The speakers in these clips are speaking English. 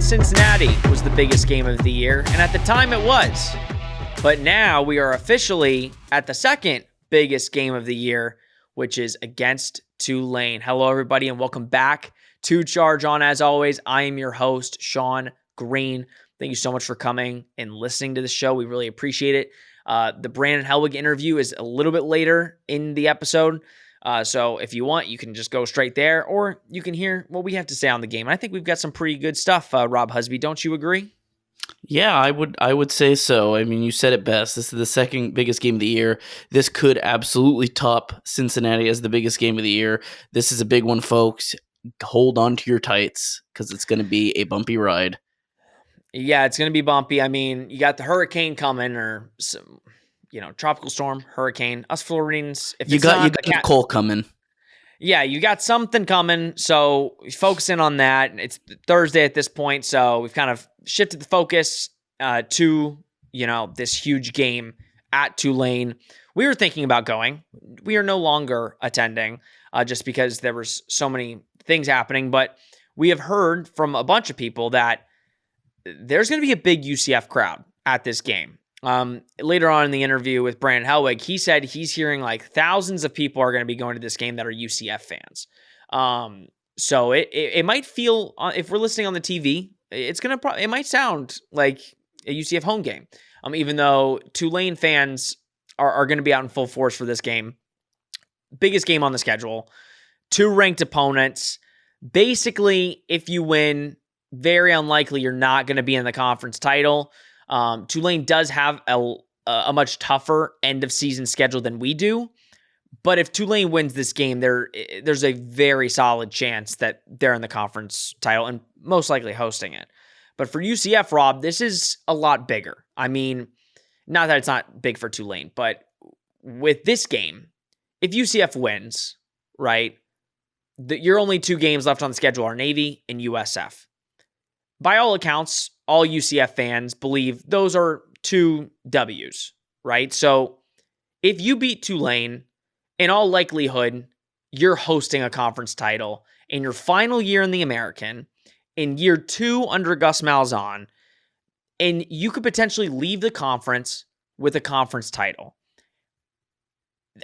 Cincinnati was the biggest game of the year, and at the time it was. But now we are officially at the second biggest game of the year, which is against Tulane. Hello, everybody, and welcome back to Charge On. As always, I am your host, Sean Green. Thank you so much for coming and listening to the show. We really appreciate it. The Brandon Helwig interview is a little bit later in the episode. So if you want, you can just go straight there, or you can hear what we have to say on the game. I think we've got some pretty good stuff, Rob Husby. Don't you agree? Yeah, I would say so. I mean, you said it best. This is the second biggest game of the year. This could absolutely top Cincinnati as the biggest game of the year. This is a big one, folks. Hold on to your tights because it's going to be a bumpy ride. Yeah, it's going to be bumpy. I mean, you got the hurricane coming, or some, tropical storm, hurricane. Us Floridians, if you it's got not you got the cold coming. Yeah, you got something coming, so focus in on that. It's Thursday at this point, so we've kind of shifted the focus to, this huge game at Tulane. We were thinking about going. We are no longer attending just because there was so many things happening, but we have heard from a bunch of people that there's going to be a big UCF crowd at this game. Later on in the interview with Brandon Helwig, he said he's hearing like thousands of people are going to be going to this game that are UCF fans. So it might feel, if we're listening on the TV, it might sound like a UCF home game. Even though Tulane fans are going to be out in full force for this game. Biggest game on the schedule. 2 ranked opponents. Basically, if you win, very unlikely you're not going to be in the conference title. Tulane does have a much tougher end of season schedule than we do, but if Tulane wins this game, there's a very solid chance that they're in the conference title and most likely hosting it. But for UCF, Rob, this is a lot bigger. I mean, not that it's not big for Tulane, but with this game, if UCF wins, right, your only 2 games left on the schedule are Navy and USF. By all accounts, all UCF fans believe those are 2 W's, right? So if you beat Tulane, in all likelihood, you're hosting a conference title in your final year in the American, in year 2 under Gus Malzahn, and you could potentially leave the conference with a conference title.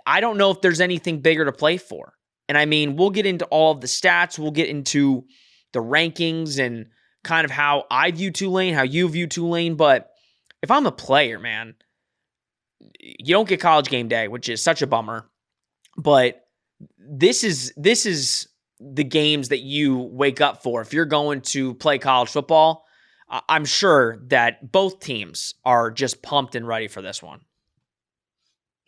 I don't know if there's anything bigger to play for. And I mean, we'll get into all of the stats. We'll get into the rankings and kind of how I view Tulane, how you view Tulane. But if I'm a player, man, you don't get college game day, which is such a bummer. But this is the games that you wake up for. If you're going to play college football, I'm sure that both teams are just pumped and ready for this one.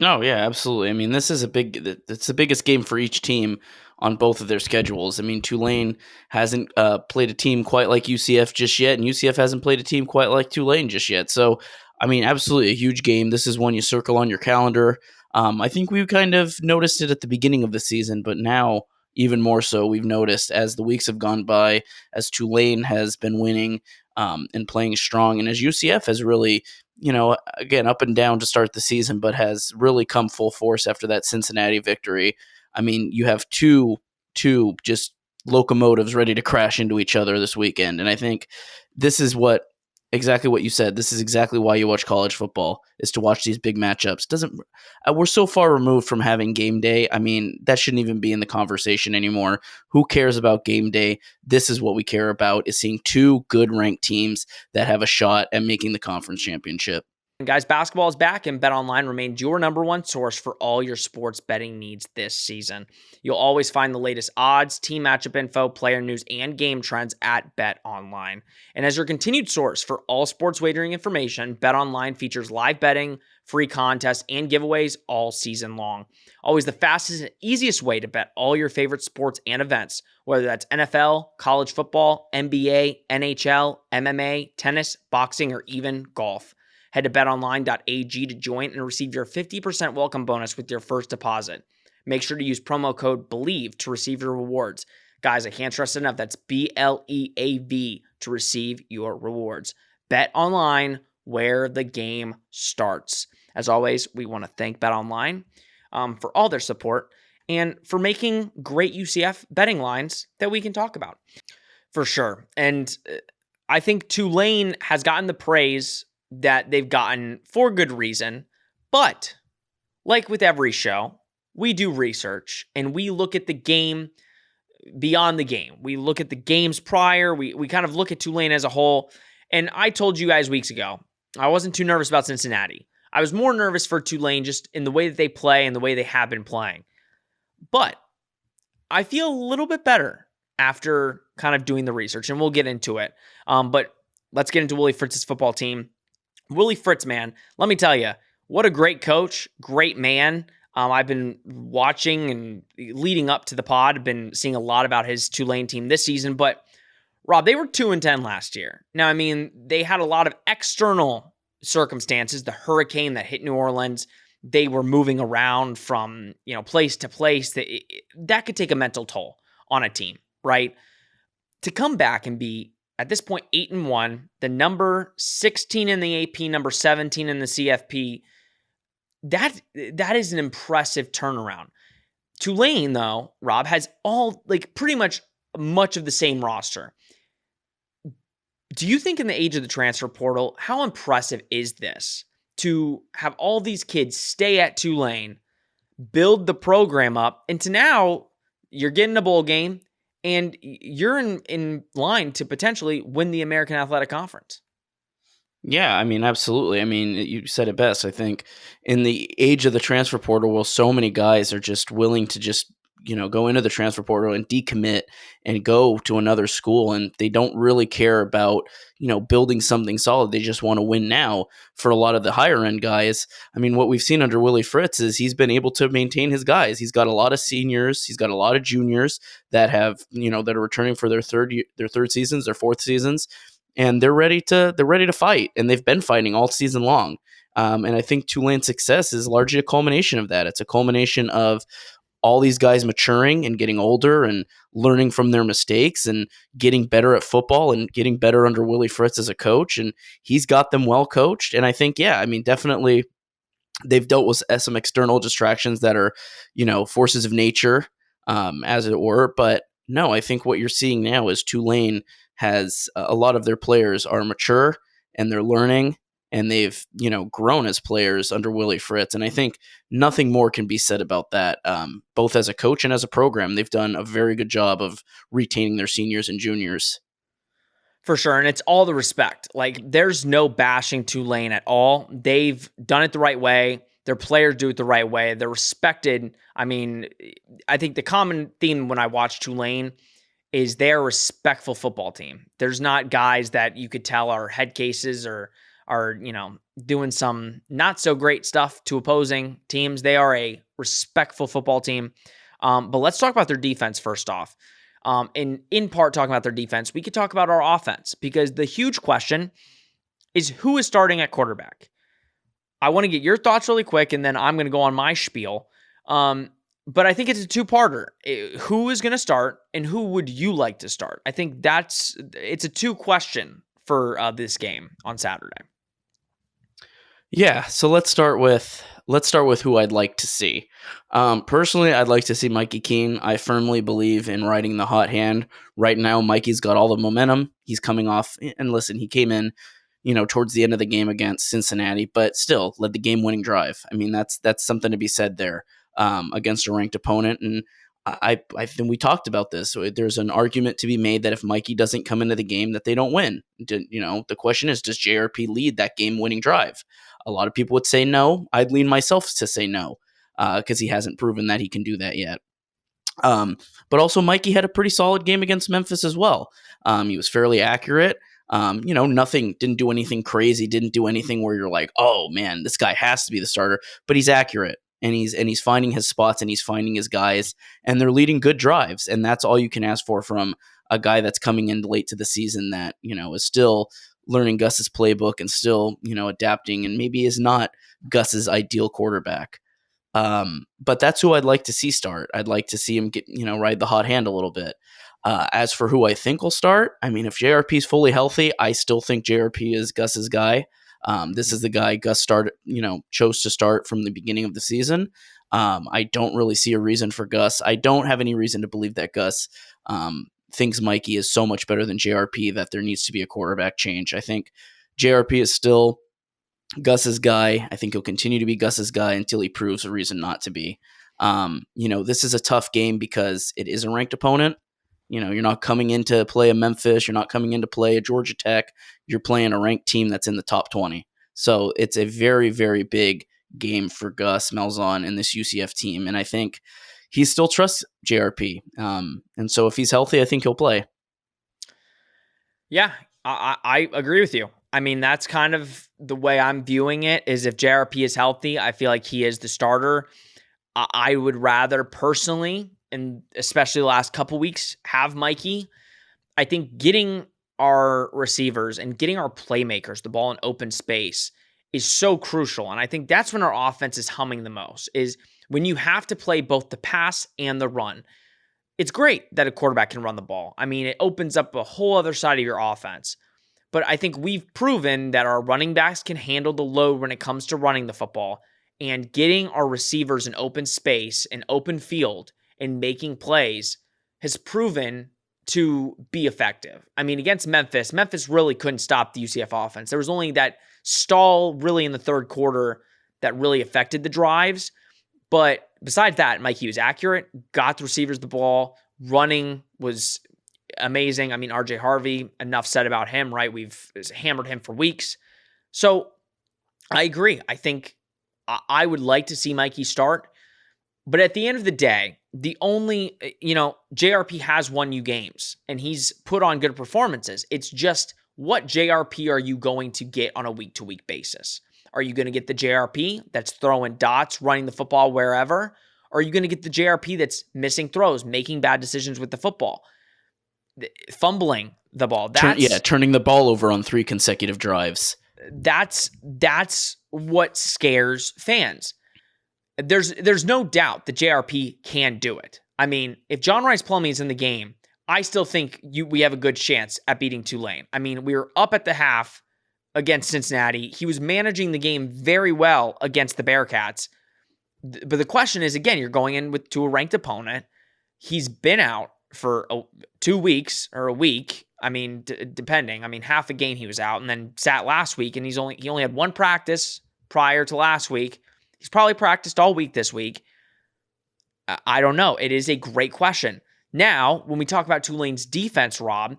Oh, yeah, absolutely. I mean, it's the biggest game for each team on both of their schedules. I mean, Tulane hasn't played a team quite like UCF just yet, and UCF hasn't played a team quite like Tulane just yet. So, I mean, absolutely a huge game. This is one you circle on your calendar. I think we kind of noticed it at the beginning of the season, but now even more so we've noticed as the weeks have gone by, as Tulane has been winning and playing strong, and as UCF has really, again, up and down to start the season, but has really come full force after that Cincinnati victory. I mean, you have two just locomotives ready to crash into each other this weekend. And I think this is exactly what you said. This is exactly why you watch college football, is to watch these big matchups. We're so far removed from having game day. I mean, that shouldn't even be in the conversation anymore. Who cares about game day? This is what we care about, is seeing 2 good ranked teams that have a shot at making the conference championship. And guys, basketball is back, and BetOnline remains your number one source for all your sports betting needs this season. You'll always find the latest odds, team matchup info, player news, and game trends at BetOnline. And as your continued source for all sports wagering information, BetOnline features live betting, free contests, and giveaways all season long. Always the fastest and easiest way to bet all your favorite sports and events, whether that's NFL, college football, NBA, NHL, MMA, tennis, boxing, or even golf. Head to betonline.ag to join and receive your 50% welcome bonus with your first deposit. Make sure to use promo code BELIEVE to receive your rewards. Guys, I can't stress enough. That's BLEAV to receive your rewards. Bet online, where the game starts. As always, we want to thank BetOnline for all their support and for making great UCF betting lines that we can talk about. For sure. And I think Tulane has gotten the praise that they've gotten for good reason. But like with every show, we do research and we look at the game beyond the game. We look at the games prior. We kind of look at Tulane as a whole. And I told you guys weeks ago, I wasn't too nervous about Cincinnati. I was more nervous for Tulane just in the way that they play and the way they have been playing. But I feel a little bit better after kind of doing the research, and we'll get into it. But let's get into Willie Fritz's football team. Willie Fritz, man, let me tell you, what a great coach, great man. I've been watching and leading up to the pod, I've been seeing a lot about his Tulane team this season. But Rob, they were 2-10 last year. Now, I mean, they had a lot of external circumstances. The hurricane that hit New Orleans, they were moving around from place to place. That could take a mental toll on a team, right? To come back and be at this point 8-1, the number 16 in the AP, number 17 in the CFP. That is an impressive turnaround. Tulane, though, Rob, has pretty much of the same roster. Do you think in the age of the transfer portal, how impressive is this to have all these kids stay at Tulane, build the program up, and to now you're getting a bowl game and you're in line to potentially win the American Athletic Conference? Yeah, I mean, absolutely. I mean, you said it best. I think in the age of the transfer portal, well, so many guys are just willing to just, go into the transfer portal and decommit and go to another school. And they don't really care about, building something solid. They just want to win now. For a lot of the higher end guys, I mean, what we've seen under Willie Fritz is he's been able to maintain his guys. He's got a lot of seniors. He's got a lot of juniors that have, that are returning for their third seasons, their fourth seasons. And they're ready to fight, and they've been fighting all season long. And I think Tulane's success is largely a culmination of that. It's a culmination of all these guys maturing and getting older and learning from their mistakes and getting better at football and getting better under Willie Fritz as a coach. And he's got them well coached. And I think, yeah, I mean, definitely they've dealt with some external distractions that are, forces of nature, as it were. But no, I think what you're seeing now is Tulane has a lot of their players are mature and they're learning and they've, grown as players under Willie Fritz. And I think nothing more can be said about that. Both as a coach and as a program, they've done a very good job of retaining their seniors and juniors. For sure. And it's all the respect. Like, there's no bashing Tulane at all. They've done it the right way. Their players do it the right way. They're respected. I mean, I think the common theme when I watch Tulane is they're a respectful football team. There's not guys that you could tell are head cases or are, doing some not so great stuff to opposing teams. They are a respectful football team. But let's talk about their defense first off. And in part talking about their defense, we could talk about our offense because the huge question is who is starting at quarterback. I want to get your thoughts really quick, and then I'm going to go on my spiel. But I think it's a two-parter. Who is going to start, and who would you like to start? I think it's a two-question for this game on Saturday. Yeah, so let's start with who I'd like to see. Personally, I'd like to see Mikey Keene. I firmly believe in riding the hot hand. Right now, Mikey's got all the momentum. He's coming off, and listen, he came in, towards the end of the game against Cincinnati, but still led the game-winning drive. I mean, that's something to be said there against a ranked opponent. And I think we talked about this. So there's an argument to be made that if Mikey doesn't come into the game, that they don't win. The question is, does JRP lead that game-winning drive? A lot of people would say no. I'd lean myself to say no because he hasn't proven that he can do that yet. But also, Mikey had a pretty solid game against Memphis as well. He was fairly accurate. Didn't do anything crazy, didn't do anything where you're like, oh man, this guy has to be the starter, but he's accurate and he's finding his spots and he's finding his guys and they're leading good drives. And that's all you can ask for from a guy that's coming in late to the season that, is still learning Gus's playbook and still, adapting and maybe is not Gus's ideal quarterback. But that's who I'd like to see start. I'd like to see him get, ride the hot hand a little bit. As for who I think will start, I mean, if JRP is fully healthy, I still think JRP is Gus's guy. This is the guy Gus chose to start from the beginning of the season. I don't really see a reason for Gus. I don't have any reason to believe that Gus thinks Mikey is so much better than JRP that there needs to be a quarterback change. I think JRP is still Gus's guy. I think he'll continue to be Gus's guy until he proves a reason not to be. This is a tough game because it is a ranked opponent. You're not coming in to play a Memphis. You're not coming in to play a Georgia Tech. You're playing a ranked team that's in the top 20. So it's a very, very big game for Gus Malzahn and this UCF team. And I think he still trusts JRP. And so if he's healthy, I think he'll play. Yeah, I agree with you. I mean, that's kind of the way I'm viewing it, is if JRP is healthy, I feel like he is the starter. I would rather personally, and especially the last couple weeks, have Mikey. I think getting our receivers and getting our playmakers the ball in open space is so crucial. And I think that's when our offense is humming the most, is when you have to play both the pass and the run. It's great that a quarterback can run the ball. I mean, it opens up a whole other side of your offense. But I think we've proven that our running backs can handle the load when it comes to running the football, and getting our receivers in open space and open field and making plays has proven to be effective. I mean, against Memphis really couldn't stop the UCF offense. There was only that stall really in the third quarter that really affected the drives. But besides that, Mikey was accurate, got the receivers the ball, running was amazing. I mean, RJ Harvey, enough said about him, right? We've hammered him for weeks. So I agree. I think I would like to see Mikey start. But at the end of the day, the only, JRP has won you games and he's put on good performances. It's just, what JRP are you going to get on a week-to-week basis? Are you going to get the JRP that's throwing dots, running the football wherever? Or are you going to get the JRP that's missing throws, making bad decisions with the football, fumbling the ball? Turning the ball over on 3 consecutive drives. That's what scares fans. There's no doubt that JRP can do it. I mean, if John Rice Plumlee is in the game, I still think we have a good chance at beating Tulane. I mean, we were up at the half against Cincinnati. He was managing the game very well against the Bearcats. But the question is, again, you're going in to a ranked opponent. He's been out for 2 weeks or a week. I mean, depending. I mean, half a game he was out and then sat last week, and he only had 1 practice prior to last week. He's probably practiced all week this week. I don't know. It is a great question. Now, when we talk about Tulane's defense, Rob,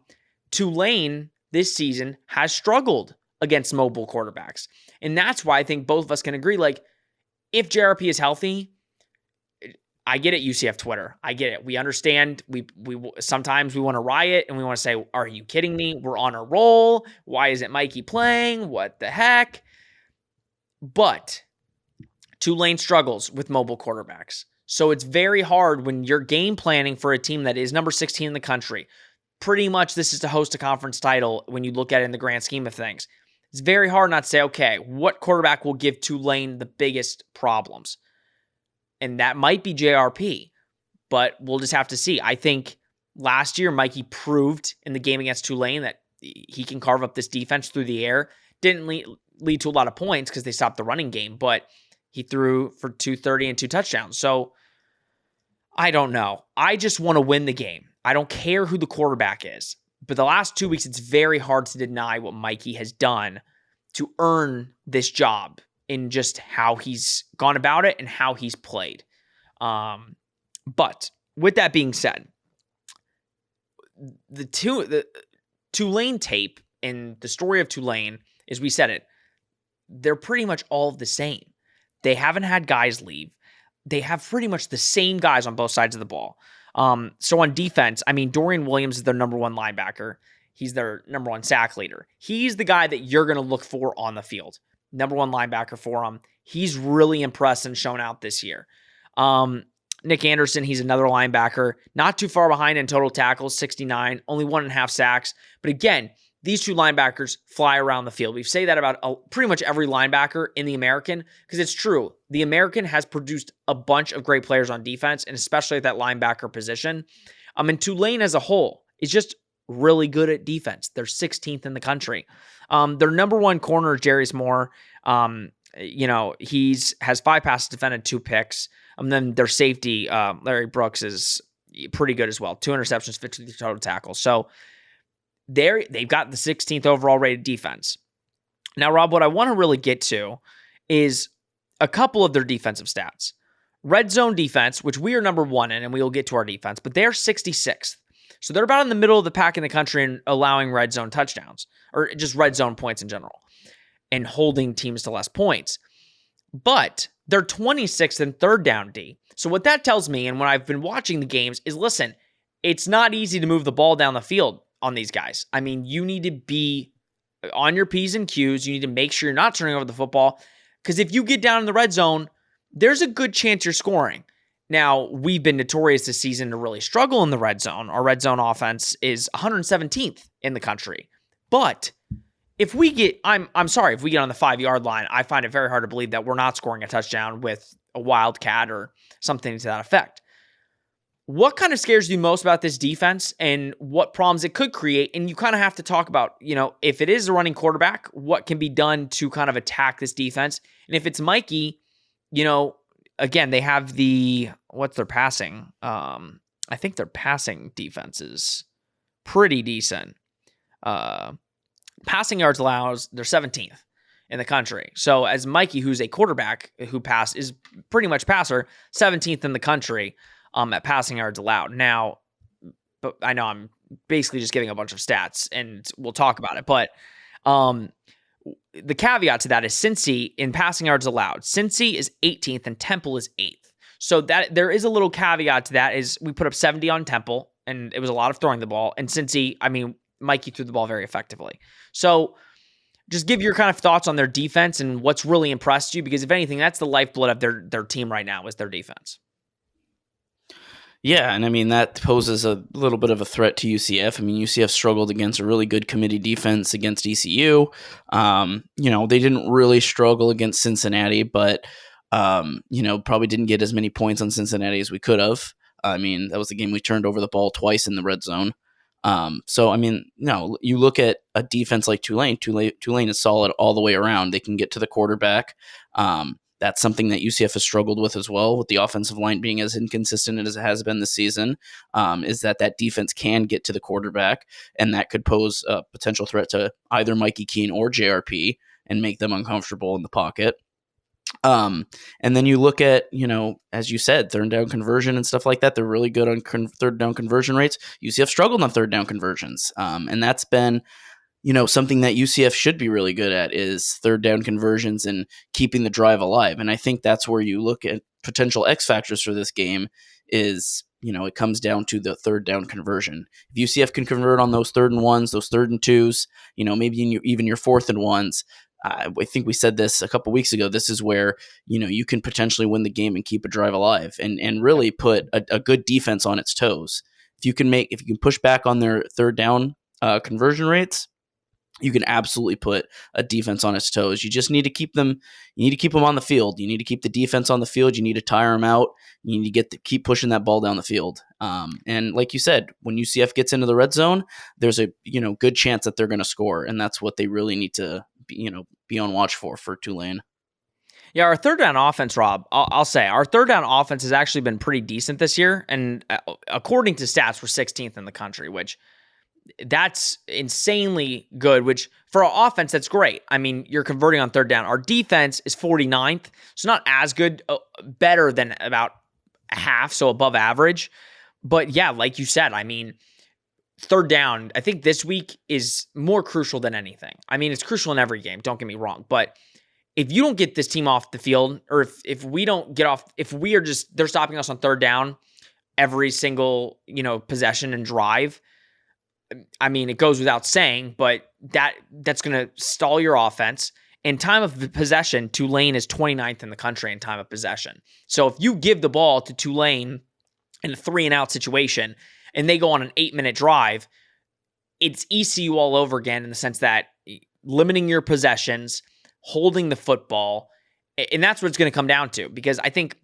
Tulane this season has struggled against mobile quarterbacks. And that's why I think both of us can agree, like, if JRP is healthy, I get it, UCF Twitter. I get it. We understand. We sometimes we want to riot and we want to say, are you kidding me? We're on a roll. Why isn't Mikey playing? What the heck? But Tulane struggles with mobile quarterbacks. So it's very hard when you're game planning for a team that is number 16 in the country. Pretty much this is to host a conference title when you look at it in the grand scheme of things. It's very hard not to say, okay, what quarterback will give Tulane the biggest problems? And that might be JRP, but we'll just have to see. I think last year Mikey proved in the game against Tulane that he can carve up this defense through the air. Didn't lead to a lot of points because they stopped the running game, but he threw for 230 and 2 touchdowns. So I don't know. I just want to win the game. I don't care who the quarterback is. But the last 2 weeks, it's very hard to deny what Mikey has done to earn this job in just how he's gone about it and how he's played. But with that being said, the Tulane tape and the story of Tulane, as we said it, they're pretty much all the same. They haven't had guys leave. They have pretty much the same guys on both sides of the ball. So on defense, I mean, Dorian Williams is their number 1 linebacker. He's their number 1 sack leader. He's the guy that you're going to look for on the field. Number 1 linebacker for him. He's really impressed and shown out this year. Nick Anderson, he's another linebacker. Not too far behind in total tackles, 69. Only 1.5 sacks. But again, these 2 linebackers fly around the field. We say that about pretty much every linebacker in the American because it's true. The American has produced a bunch of great players on defense, and especially at that linebacker position. And Tulane as a whole is just really good at defense. They're 16th in the country. Their number 1 corner, Jarius Moore, has 5 passes defended, 2 picks. And then their safety, Larry Brooks, is pretty good as well. 2 interceptions, 50 total tackles. So they've got the 16th overall rated defense. Now, Rob, what I want to really get to is a couple of their defensive stats. Red zone defense, which we are number 1 in, and we will get to our defense, but they're 66th. So they're about in the middle of the pack in the country in allowing red zone touchdowns, or just red zone points in general, and holding teams to less points. But they're 26th in third down D. So what that tells me, and when I've been watching the games, is listen, it's not easy to move the ball down the field on these guys. I mean, you need to be on your P's and Q's. You need to make sure you're not turning over the football, because if you get down in the red zone, there's a good chance you're scoring. Now, we've been notorious this season to really struggle in the red zone. Our red zone offense is 117th in the country. But if we get, I'm sorry, if we get on the 5-yard line, I find it very hard to believe that we're not scoring a touchdown with a wildcat or something to that effect. What kind of scares you most about this defense and what problems it could create? And you kind of have to talk about, if it is a running quarterback, what can be done to kind of attack this defense? And if it's Mikey, again, they have what's their passing? I think their passing defense is pretty decent. Passing yards allows, they're 17th in the country. So as Mikey, who's a quarterback who is pretty much passer, 17th in the country at passing yards allowed. Now, but I know I'm basically just giving a bunch of stats, and we'll talk about it. But the caveat to that is Cincy in passing yards allowed. Cincy is 18th and Temple is 8th. So that there is a little caveat to that is we put up 70 on Temple, and it was a lot of throwing the ball. And Cincy, Mikey threw the ball very effectively. So just give your kind of thoughts on their defense and what's really impressed you, because if anything, that's the lifeblood of their team right now is their defense. Yeah, and that poses a little bit of a threat to UCF. UCF struggled against a really good committee defense against ECU. They didn't really struggle against Cincinnati, but, probably didn't get as many points on Cincinnati as we could have. That was the game we turned over the ball twice in the red zone. No, you look at a defense like Tulane. Tulane is solid all the way around. They can get to the quarterback. That's something that UCF has struggled with as well, with the offensive line being as inconsistent as it has been this season, is that defense can get to the quarterback, and that could pose a potential threat to either Mikey Keene or JRP and make them uncomfortable in the pocket. And then you look at, as you said, third down conversion and stuff like that. They're really good on third down conversion rates. UCF struggled on third down conversions. And that's been, something that UCF should be really good at is third down conversions and keeping the drive alive. And I think that's where you look at potential X factors for this game is, it comes down to the third down conversion. If UCF can convert on those 3rd and 1s, those 3rd and 2s, maybe even your 4th and 1s, I think we said this a couple weeks ago. This is where, you can potentially win the game and keep a drive alive and really put a good defense on its toes. If you can push back on their third down conversion rates, you can absolutely put a defense on its toes. You just need to keep them. You need to keep them on the field. You need to keep the defense on the field. You need to tire them out. You need to keep pushing that ball down the field. And like you said, when UCF gets into the red zone, there's a good chance that they're going to score, and that's what they really need to be on watch for Tulane. Yeah, our third down offense, Rob, I'll say our third down offense has actually been pretty decent this year, and according to stats, we're 16th in the country, which that's insanely good, which for our offense, that's great. You're converting on third down. Our defense is 49th, so not as good, better than about half, so above average. But yeah, like you said, third down, I think this week is more crucial than anything. It's crucial in every game, don't get me wrong. But if you don't get this team off the field, or if we don't get off, if we are they're stopping us on third down every single, possession and drive, it goes without saying, but that's going to stall your offense. In time of possession, Tulane is 29th in the country in time of possession. So if you give the ball to Tulane in a 3-and-out situation and they go on an 8-minute drive, it's ECU all over again in the sense that limiting your possessions, holding the football, and that's what it's going to come down to, because I think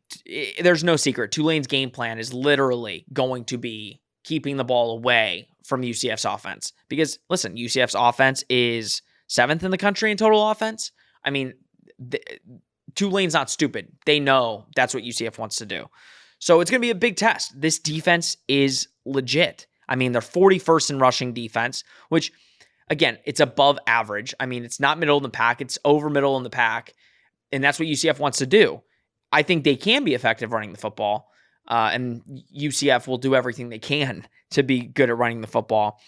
there's no secret. Tulane's game plan is literally going to be keeping the ball away from UCF's offense. Because, listen, UCF's offense is 7th in the country in total offense. Tulane's not stupid. They know that's what UCF wants to do. So it's going to be a big test. This defense is legit. I mean, they're 41st in rushing defense, which, again, it's above average. I mean, it's not middle in the pack. It's over middle in the pack. And that's what UCF wants to do. I think they can be effective running the football. And UCF will do everything they can to be good at running the football.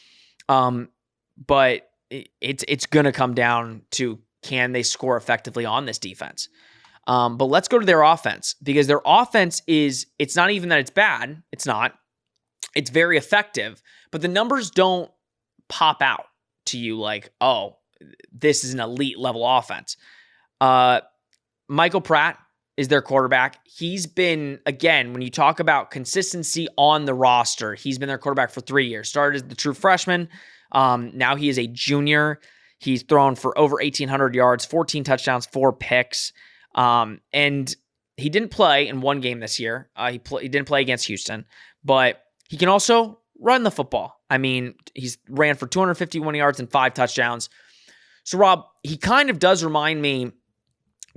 But it's going to come down to, can they score effectively on this defense? But let's go to their offense, because their offense it's not even that it's bad. It's not. It's very effective, but the numbers don't pop out to you like, oh, this is an elite level offense. Michael Pratt is their quarterback. He's been, again, when you talk about consistency on the roster, he's been their quarterback for 3 years. Started as the true freshman. Now he is a junior. He's thrown for over 1,800 yards, 14 touchdowns, 4 picks. And he didn't play in one game this year. He didn't play against Houston, but he can also run the football. I mean, he's ran for 251 yards and 5 touchdowns. So, Rob, he kind of does remind me,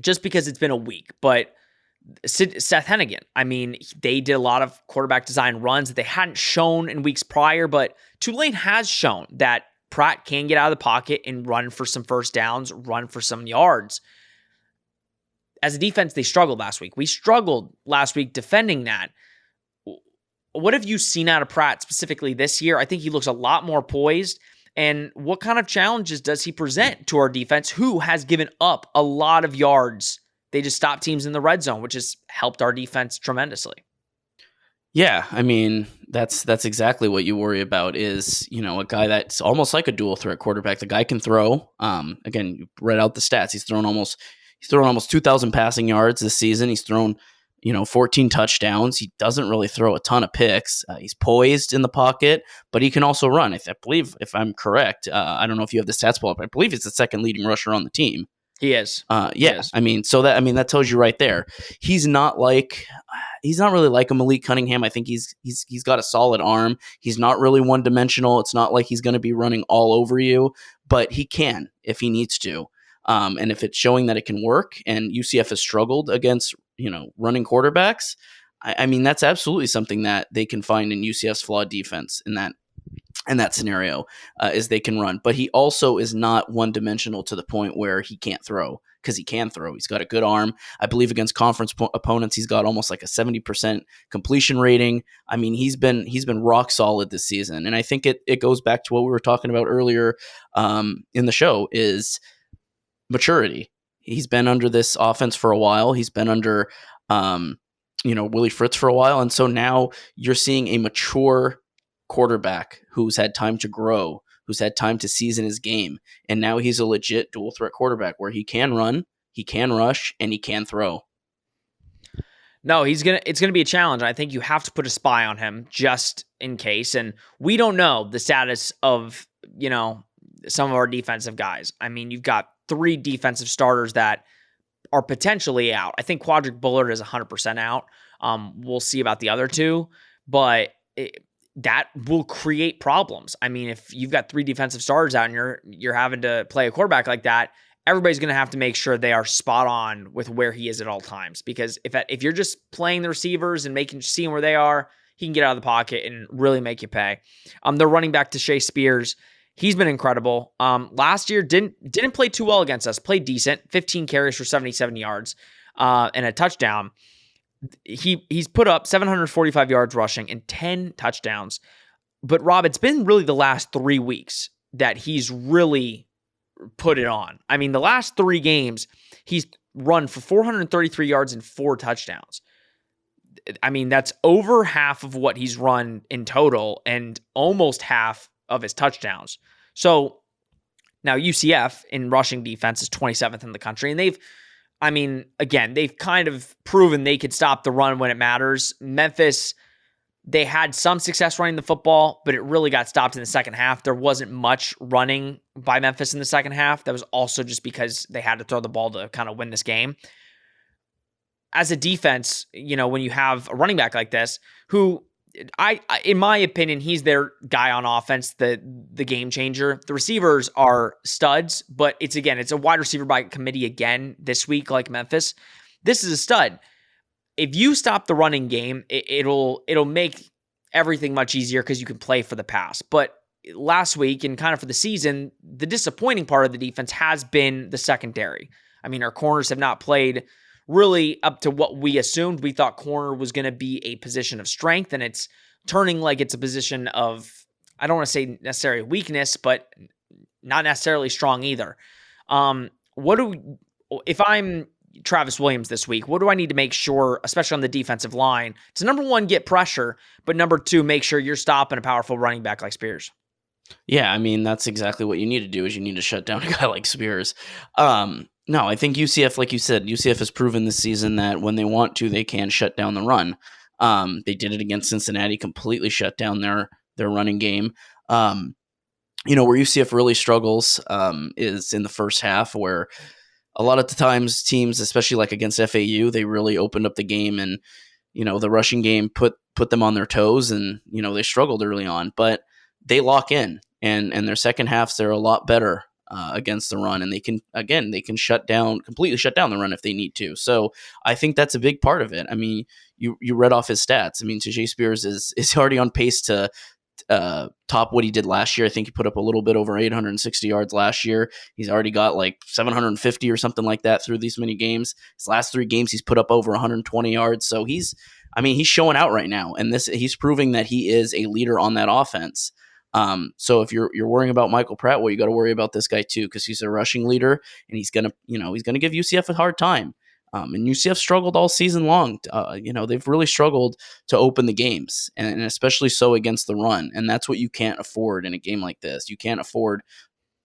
just because it's been a week, but Seth Hennigan. I mean, they did a lot of quarterback design runs that they hadn't shown in weeks prior, but Tulane has shown that Pratt can get out of the pocket and run for some first downs, run for some yards. As a defense, they struggled last week. We struggled last week defending that. What have you seen out of Pratt specifically this year? I think he looks a lot more poised. And what kind of challenges does he present to our defense, who has given up a lot of yards? They just stop teams in the red zone, which has helped our defense tremendously. Yeah, I mean, that's exactly what you worry about, is, a guy that's almost like a dual threat quarterback. The guy can throw. Again, you read out the stats. He's thrown almost 2,000 passing yards this season. He's thrown 14 touchdowns. He doesn't really throw a ton of picks. He's poised in the pocket, but he can also run. I believe, if I'm correct, I don't know if you have the stats pulled up, I believe he's the second leading rusher on the team. He is. Yeah. He is. That tells you right there. He's not really like a Malik Cunningham. I think he's got a solid arm. He's not really one dimensional. It's not like he's going to be running all over you, but he can if he needs to. And if it's showing that it can work, and UCF has struggled against, running quarterbacks, I mean, that's absolutely something that they can find in UCF's flawed defense in that scenario, is they can run. But he also is not one-dimensional to the point where he can't throw, because he can throw. He's got a good arm. I believe against conference opponents, he's got almost like a 70% completion rating. I mean, he's been rock solid this season. And I think it goes back to what we were talking about earlier in the show, is maturity. He's been under this offense for a while. He's been under, Willie Fritz for a while. And so now you're seeing a mature quarterback who's had time to grow, who's had time to season his game. And now he's a legit dual threat quarterback where he can run, he can rush, and he can throw. No, it's going to be a challenge. I think you have to put a spy on him just in case. And we don't know the status of, some of our defensive guys. I mean, you've got 3 defensive starters that are potentially out. I think Quadric Bullard is 100% out. We'll see about the other 2, but that will create problems. I mean, if you've got 3 defensive starters out and you're having to play a quarterback like that, everybody's going to have to make sure they are spot on with where he is at all times. Because if you're just playing the receivers and seeing where they are, he can get out of the pocket and really make you pay. They're running back to Shea Spears. He's been incredible. Last year didn't play too well against us. Played decent. 15 carries for 77 yards and a touchdown. He's put up 745 yards rushing and 10 touchdowns. But Rob, it's been really the last 3 weeks that he's really put it on. I mean, the last 3 games, he's run for 433 yards and 4 touchdowns. I mean, that's over half of what he's run in total and almost half of his touchdowns. So now UCF in rushing defense is 27th in the country. And they've kind of proven they could stop the run when it matters. Memphis, they had some success running the football, but it really got stopped in the second half. There wasn't much running by Memphis in the second half. That was also just because they had to throw the ball to kind of win this game. As a defense, when you have a running back like this, who in my opinion, he's their guy on offense, the game changer. The receivers are studs, but it's a wide receiver by committee again this week, like Memphis. This is a stud. if you stop the running game, it'll make everything much easier because you can play for the pass. But last week and kind of for the season, the disappointing part of the defense has been the secondary. I mean, our corners have not played really up to what we assumed. We thought corner was going to be a position of strength, and it's turning like it's a position of, I don't want to say necessarily weakness, but not necessarily strong either. If I'm Travis Williams this week, what do I need to make sure, especially on the defensive line, to number one, get pressure, but number two, make sure you're stopping a powerful running back like Spears? Yeah, I mean, that's exactly what you need to do is you need to shut down a guy like Spears. No, I think UCF, like you said, UCF has proven this season that when they want to, they can shut down the run. They did it against Cincinnati, completely shut down their running game. Where UCF really struggles is in the first half, where a lot of the times teams, especially like against FAU, they really opened up the game, and the rushing game put them on their toes, and they struggled early on, but they lock in, and their second halves they're a lot better against the run, and they can completely shut down the run if they need to. So I think that's a big part of it. I mean, you read off his stats. I mean, Tyjae Spears is already on pace to top what he did last year. I think he put up a little bit over 860 yards last year. He's already got like 750 or something like that through these many games. His last 3 games, he's put up over 120 yards. So he's showing out right now, and he's proving that he is a leader on that offense. So if you're worrying about Michael Pratt, well, you got to worry about this guy too, because he's a rushing leader, and he's gonna give UCF a hard time. And UCF struggled all season long. They've really struggled to open the games, and especially so against the run. And that's what you can't afford in a game like this. You can't afford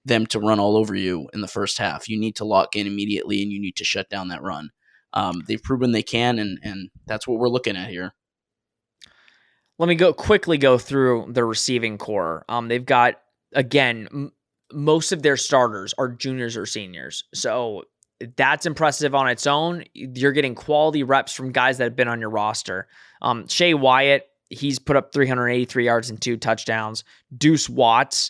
them to run all over you in the first half. You need to lock in immediately, and you need to shut down that run. They've proven they can, and that's what we're looking at here. Let me quickly go through the receiving core. They've got, again, most of their starters are juniors or seniors. So that's impressive on its own. You're getting quality reps from guys that have been on your roster. Shea Wyatt, he's put up 383 yards and 2 touchdowns. Deuce Watts,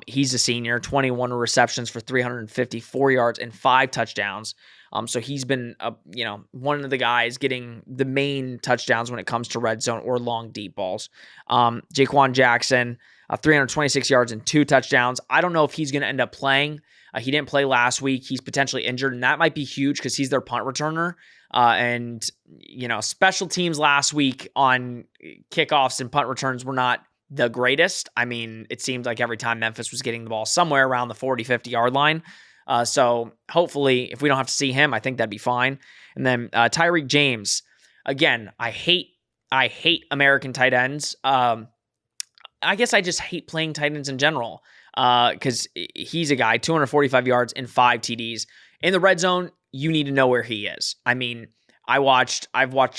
he's a senior, 21 receptions for 354 yards and 5 touchdowns. So he's been, one of the guys getting the main touchdowns when it comes to red zone or long deep balls. Jaquan Jackson, 326 yards and 2 touchdowns. I don't know if he's going to end up playing. He didn't play last week. He's potentially injured, and that might be huge because he's their punt returner. Special teams last week on kickoffs and punt returns were not the greatest. I mean, it seemed like every time Memphis was getting the ball somewhere around the 40, 50-yard line. So hopefully, if we don't have to see him, I think that'd be fine. And then Tyreek James, again, I hate American tight ends. I guess I just hate playing tight ends in general because he's a guy, 245 yards and 5 TDs. In the red zone, you need to know where he is. I mean, I've watched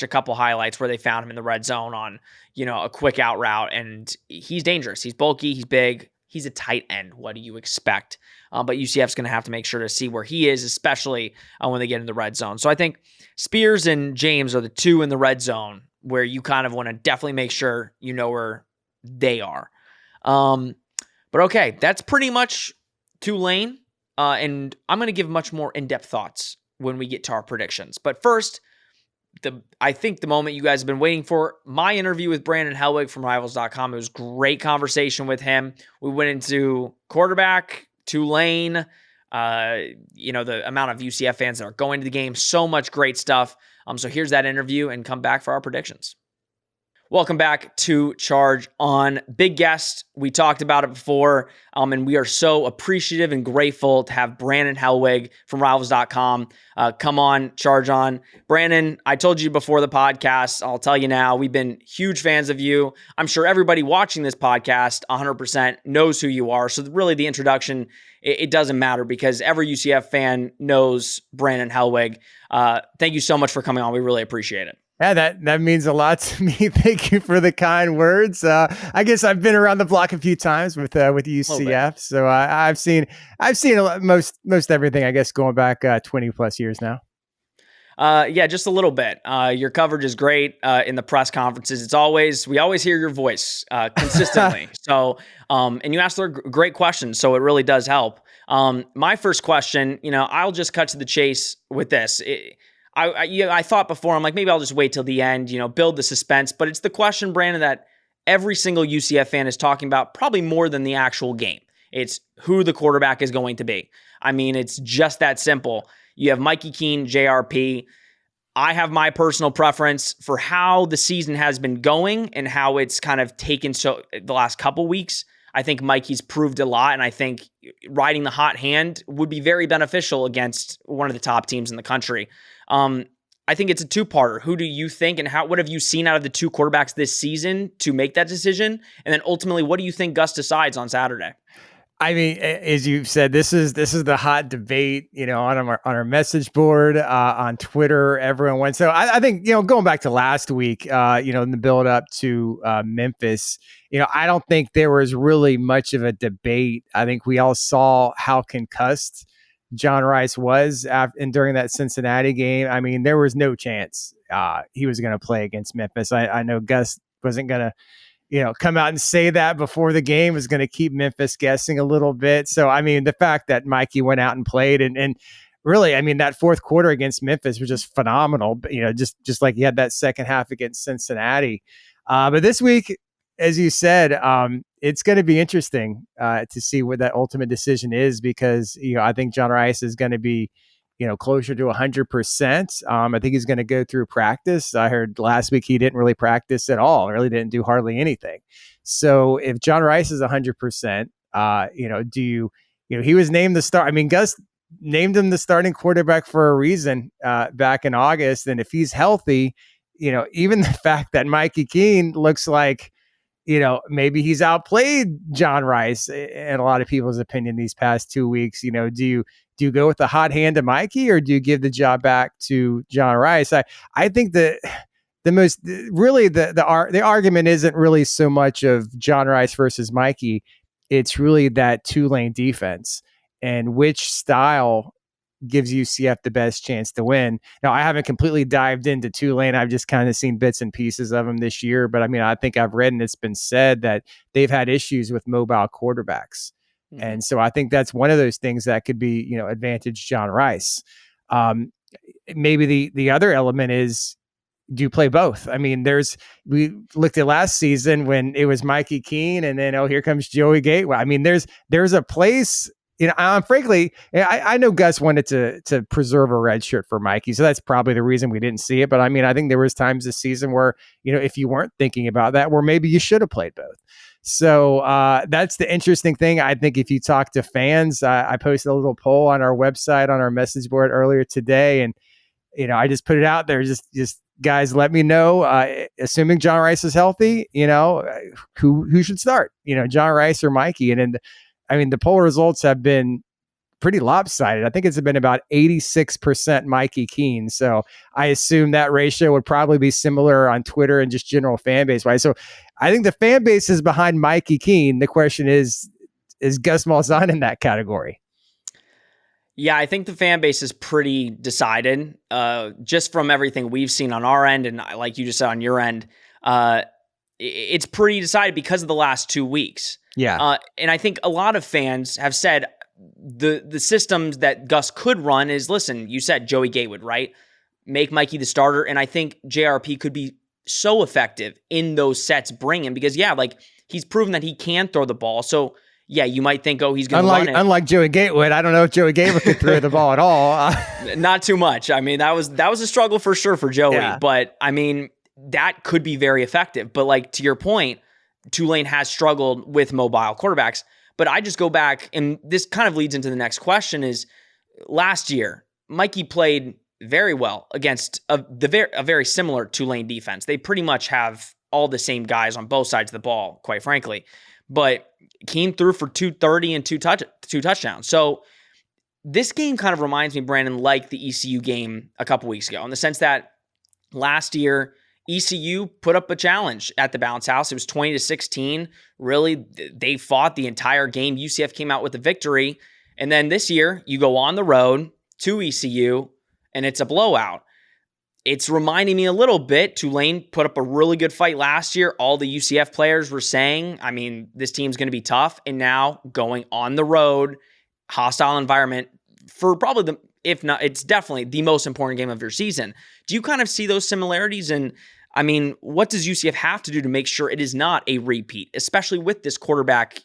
a couple highlights where they found him in the red zone on, a quick out route, and he's dangerous. He's bulky, he's big, he's a tight end. What do you expect? But UCF's going to have to make sure to see where he is, especially when they get in the red zone. So I think Spears and James are the 2 in the red zone where you kind of want to definitely make sure you know where they are. But okay, that's pretty much Tulane. And I'm going to give much more in-depth thoughts when we get to our predictions. But first, I think the moment you guys have been waiting for, my interview with Brandon Helwig from Rivals.com. It was great conversation with him. We went into quarterback, Tulane, the amount of UCF fans that are going to the game. So much great stuff. So here's that interview, and come back for our predictions. Welcome back to Charge On. Big guest. We talked about it before, and we are so appreciative and grateful to have Brandon Helwig from Rivals.com come on Charge On. Brandon, I told you before the podcast, I'll tell you now, we've been huge fans of you. I'm sure everybody watching this podcast 100% knows who you are. So really the introduction, it doesn't matter because every UCF fan knows Brandon Helwig. Thank you so much for coming on. We really appreciate it. Yeah, that means a lot to me. Thank you for the kind words. I guess I've been around the block a few times with UCF, so I've seen most everything. I guess going back 20 plus years now. Yeah, just a little bit. Your coverage is great in the press conferences. We always hear your voice consistently. So, and you ask great questions, so it really does help. My first question, I'll just cut to the chase with this. I thought before, I'm like, maybe I'll just wait till the end, build the suspense. But it's the question, Brandon, that every single UCF fan is talking about, probably more than the actual game. It's who the quarterback is going to be. I mean, it's just that simple. You have Mikey Keene, JRP. I have my personal preference for how the season has been going and how it's kind of taken the last couple weeks. I think Mikey's proved a lot, and I think riding the hot hand would be very beneficial against one of the top teams in the country. I think it's a two-parter. Who do you think, and what have you seen out of the two quarterbacks this season to make that decision? And then ultimately, what do you think Gus decides on Saturday? I mean, as you said, this is the hot debate, on our message board, on Twitter, everyone went. So I think, going back to last week, in the build up to Memphis, I don't think there was really much of a debate. I think we all saw how concussed John Rice was during that Cincinnati game. I mean, there was no chance he was going to play against Memphis. I know Gus wasn't going to, come out and say that before the game was going to keep Memphis guessing a little bit. So, I mean, the fact that Mikey went out and played and really, I mean, that fourth quarter against Memphis was just phenomenal, just like he had that second half against Cincinnati. But this week, as you said, it's going to be interesting to see what that ultimate decision is, because, I think John Rice is going to be, closer to 100%. I think he's going to go through practice. I heard last week he didn't really practice at all, really didn't do hardly anything. So if John Rice is 100%, he was named the start. I mean, Gus named him the starting quarterback for a reason back in August. And if he's healthy, even the fact that Mikey Keene looks like, maybe he's outplayed John Rice in a lot of people's opinion these past 2 weeks. Do you go with the hot hand to Mikey, or do you give the job back to John Rice? I think the argument isn't really so much of John Rice versus Mikey. It's really that Tulane defense and which style gives UCF the best chance to win. Now, I haven't completely dived into Tulane. I've just kind of seen bits and pieces of them this year. But I mean, I think I've read and it's been said that they've had issues with mobile quarterbacks. Mm-hmm. And so I think that's one of those things that could be, advantage John Rice. Maybe the other element is, do you play both? I mean, we looked at last season when it was Mikey Keene and then, here comes Joey Gateway. I mean, there's a place. Frankly, I know Gus wanted to preserve a red shirt for Mikey, so that's probably the reason we didn't see it. But I mean, I think there was times this season where, if you weren't thinking about that, where maybe you should have played both. So that's the interesting thing. I think if you talk to fans, I posted a little poll on our website, on our message board earlier today, and I just put it out there. Just guys, let me know. Assuming John Rice is healthy, who should start? John Rice or Mikey? And the poll results have been pretty lopsided. I think it's been about 86% Mikey Keene. So I assume that ratio would probably be similar on Twitter and just general fan base wise. So I think the fan base is behind Mikey Keene. The question is Gus Malzahn in that category? Yeah, I think the fan base is pretty decided, just from everything we've seen on our end. And like you just said on your end, it's pretty decided because of the last 2 weeks. Yeah. And I think a lot of fans have said the systems that Gus could run is, listen, you said Joey Gatewood, right? Make Mikey the starter. And I think JRP could be so effective in those sets, bring him, because he's proven that he can throw the ball. So yeah, you might think, he's going to run it. Unlike Joey Gatewood, I don't know if Joey Gatewood could throw the ball at all. Not too much. I mean, that was a struggle for sure for Joey, yeah. But I mean, that could be very effective. But to your point, Tulane has struggled with mobile quarterbacks. But I just go back, and this kind of leads into the next question, is last year, Mikey played very well against a very similar Tulane defense. They pretty much have all the same guys on both sides of the ball, quite frankly. But Keene threw for 230 and two touchdowns. So this game kind of reminds me, Brandon, like the ECU game a couple weeks ago, in the sense that last year, ECU put up a challenge at the Bounce House. It was 20-16. Really, they fought the entire game. UCF came out with a victory. And then this year, you go on the road to ECU, and it's a blowout. It's reminding me a little bit. Tulane put up a really good fight last year. All the UCF players were saying, this team's going to be tough. And now going on the road, hostile environment for probably if not, it's definitely the most important game of your season. Do you kind of see those similarities? And I mean, what does UCF have to do to make sure it is not a repeat, especially with this quarterback,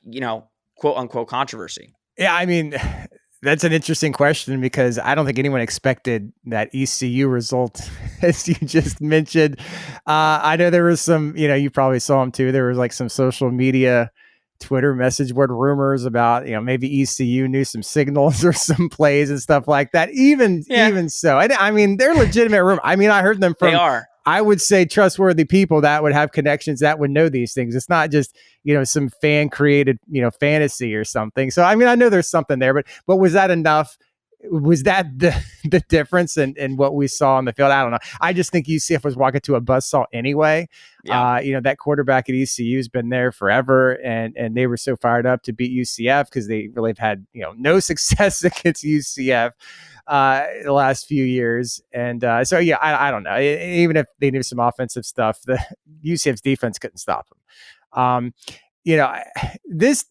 quote unquote controversy? Yeah, I mean, that's an interesting question because I don't think anyone expected that ECU result, as you just mentioned. I know there was some, you probably saw them too. There was like some social media, Twitter message board rumors about, maybe ECU knew some signals or some plays and stuff like that. Even so, I mean, they're legitimate rumors. I mean, I heard them from, they are, I would say, trustworthy people that would have connections that would know these things. It's not just, some fan created, fantasy or something. So, I mean, I know there's something there, but was that enough? Was that the difference in what we saw on the field? I don't know. I just think UCF was walking to a buzzsaw anyway. Yeah. That quarterback at ECU has been there forever, and they were so fired up to beat UCF because they really have had no success against UCF the last few years. And so yeah, I don't know. Even if they knew some offensive stuff, the UCF's defense couldn't stop them. This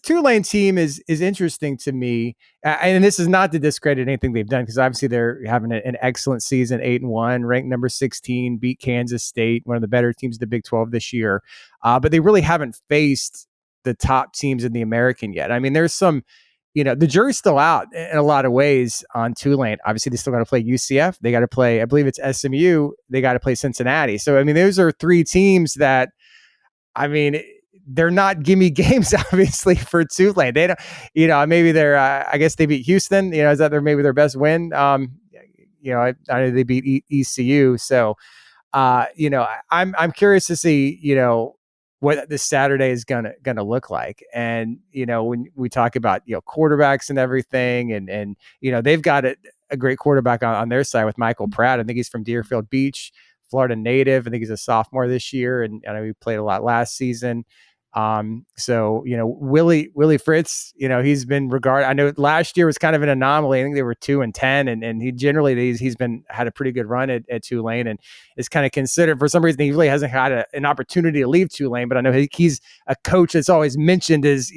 Tulane team is interesting to me, and this is not to discredit anything they've done because obviously they're having an excellent season, 8-1, ranked number 16, beat Kansas State, one of the better teams of the Big 12 this year. But they really haven't faced the top teams in the American yet. I mean, there's some, the jury's still out in a lot of ways on Tulane. Obviously, they still got to play UCF. They got to play, I believe it's SMU. They got to play Cincinnati. So, I mean, those are three teams that, I mean, they're not gimme games, obviously, for Tulane. They don't, maybe they're, I guess they beat Houston, is that maybe their best win? I know they beat ECU. So, I'm curious to see, what this Saturday is gonna look like. And, when we talk about, quarterbacks and everything, and they've got a great quarterback on their side with Michael Pratt. I think he's from Deerfield Beach, Florida native. I think he's a sophomore this year, and I know he played a lot last season. So, Willie Fritz, he's been regarded, I know last year was kind of an anomaly. I think they were 2-10, and he generally, he's had a pretty good run at Tulane, and is kind of considered, for some reason, he really hasn't had an opportunity to leave Tulane, but I know he's a coach that's always mentioned as,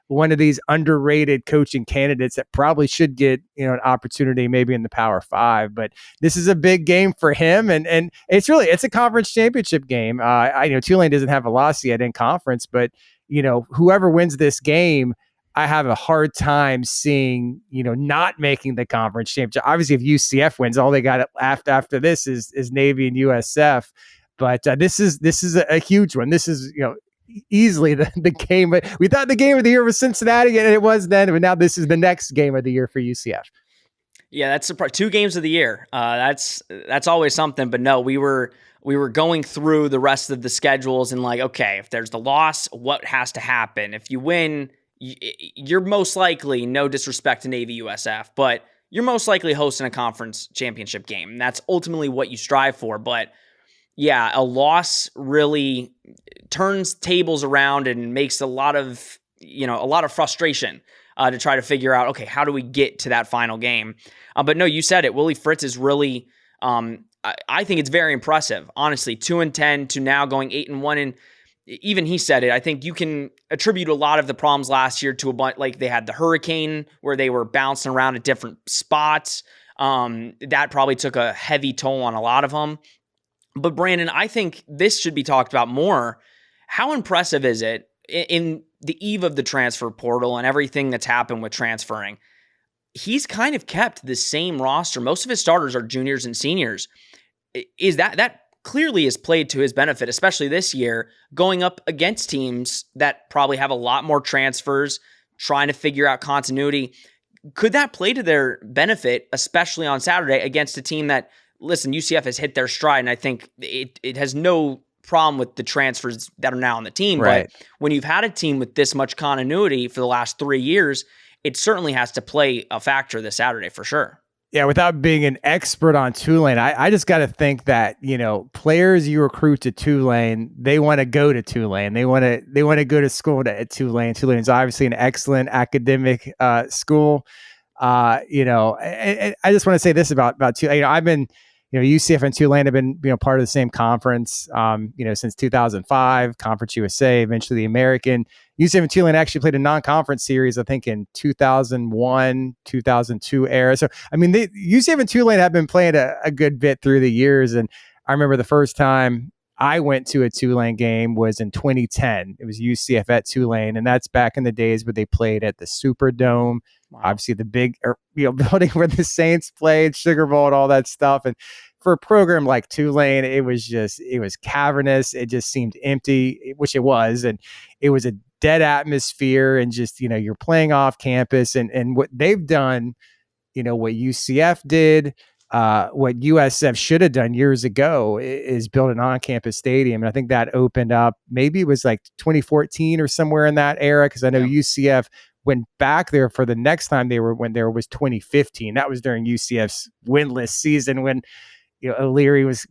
one of these underrated coaching candidates that probably should get, an opportunity maybe in the Power 5. But this is a big game for him, and it's a conference championship game. I know Tulane doesn't have a loss yet in conference, but whoever wins this game, I have a hard time seeing, not making the conference championship. Obviously, if UCF wins, all they got after this is Navy and USF. But this is a huge one. This is, easily the game. But we thought the game of the year was Cincinnati, and it was then, but now this is the next game of the year for UCF. Yeah, that's 2 games of the year. That's always something. But no, we were going through the rest of the schedules and like, okay, if there's the loss, what has to happen? If you win, you're most likely, no disrespect to Navy USF, but you're most likely hosting a conference championship game. And that's ultimately what you strive for. But yeah, a loss really turns tables around and makes a lot of frustration to try to figure out, okay, how do we get to that final game? But no, you said it. Willie Fritz is really, I think it's very impressive. Honestly, 2-10 to now going 8-1, and even he said it. I think you can attribute a lot of the problems last year to a bunch, like they had the hurricane where they were bouncing around at different spots. That probably took a heavy toll on a lot of them. But Brandon, I think this should be talked about more. How impressive is it in the eve of the transfer portal and everything that's happened with transferring? He's kind of kept the same roster. Most of his starters are juniors and seniors. Is that clearly has played to his benefit, especially this year, going up against teams that probably have a lot more transfers, trying to figure out continuity. Could that play to their benefit, especially on Saturday against a team that, listen, UCF has hit their stride, and I think it has no problem with the transfers that are now on the team. Right. But when you've had a team with this much continuity for the last 3 years, it certainly has to play a factor this Saturday for sure. Yeah, without being an expert on Tulane, I just got to think that, players you recruit to Tulane, they want to go to Tulane. They want to go to school at Tulane. Tulane is obviously an excellent academic school. I just want to say this about Tulane. I've been, UCF and Tulane have been, part of the same conference, since 2005, Conference USA, eventually the American. UCF and Tulane actually played a non-conference series, I think, in 2001, 2002 era. So, UCF and Tulane have been playing a good bit through the years. And I remember the first time I went to a Tulane game was in 2010. It was UCF at Tulane, and that's back in the days where they played at the Superdome. Wow. Obviously the big, building where the Saints played, Sugar Bowl, and all that stuff. And for a program like Tulane, it was cavernous. It just seemed empty, which it was, and it was a dead atmosphere. And just you're playing off campus, and what they've done, what UCF did. What USF should have done years ago is build an on-campus stadium. And I think that opened up, maybe it was like 2014 or somewhere in that era, because I know UCF went back there for the next time when there was 2015. That was during UCF's winless season when O'Leary was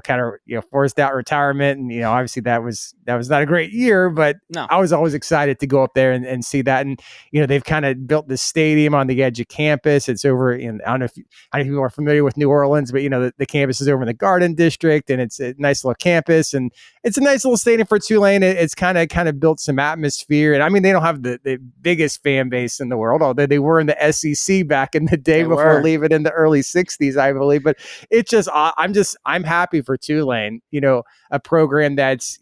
kind of forced out retirement, and obviously that was not a great year, but no. I was always excited to go up there and see that. And they've kind of built this stadium on the edge of campus. It's over in, I don't know if you are familiar with New Orleans, but the campus is over in the Garden District, and it's a nice little campus, and it's a nice little stadium for Tulane. It's kind of built some atmosphere, and they don't have the biggest fan base in the world, although they were in the SEC back in the day before leaving in the early 60s, I believe. But it's just I'm happy for Tulane, a program that's,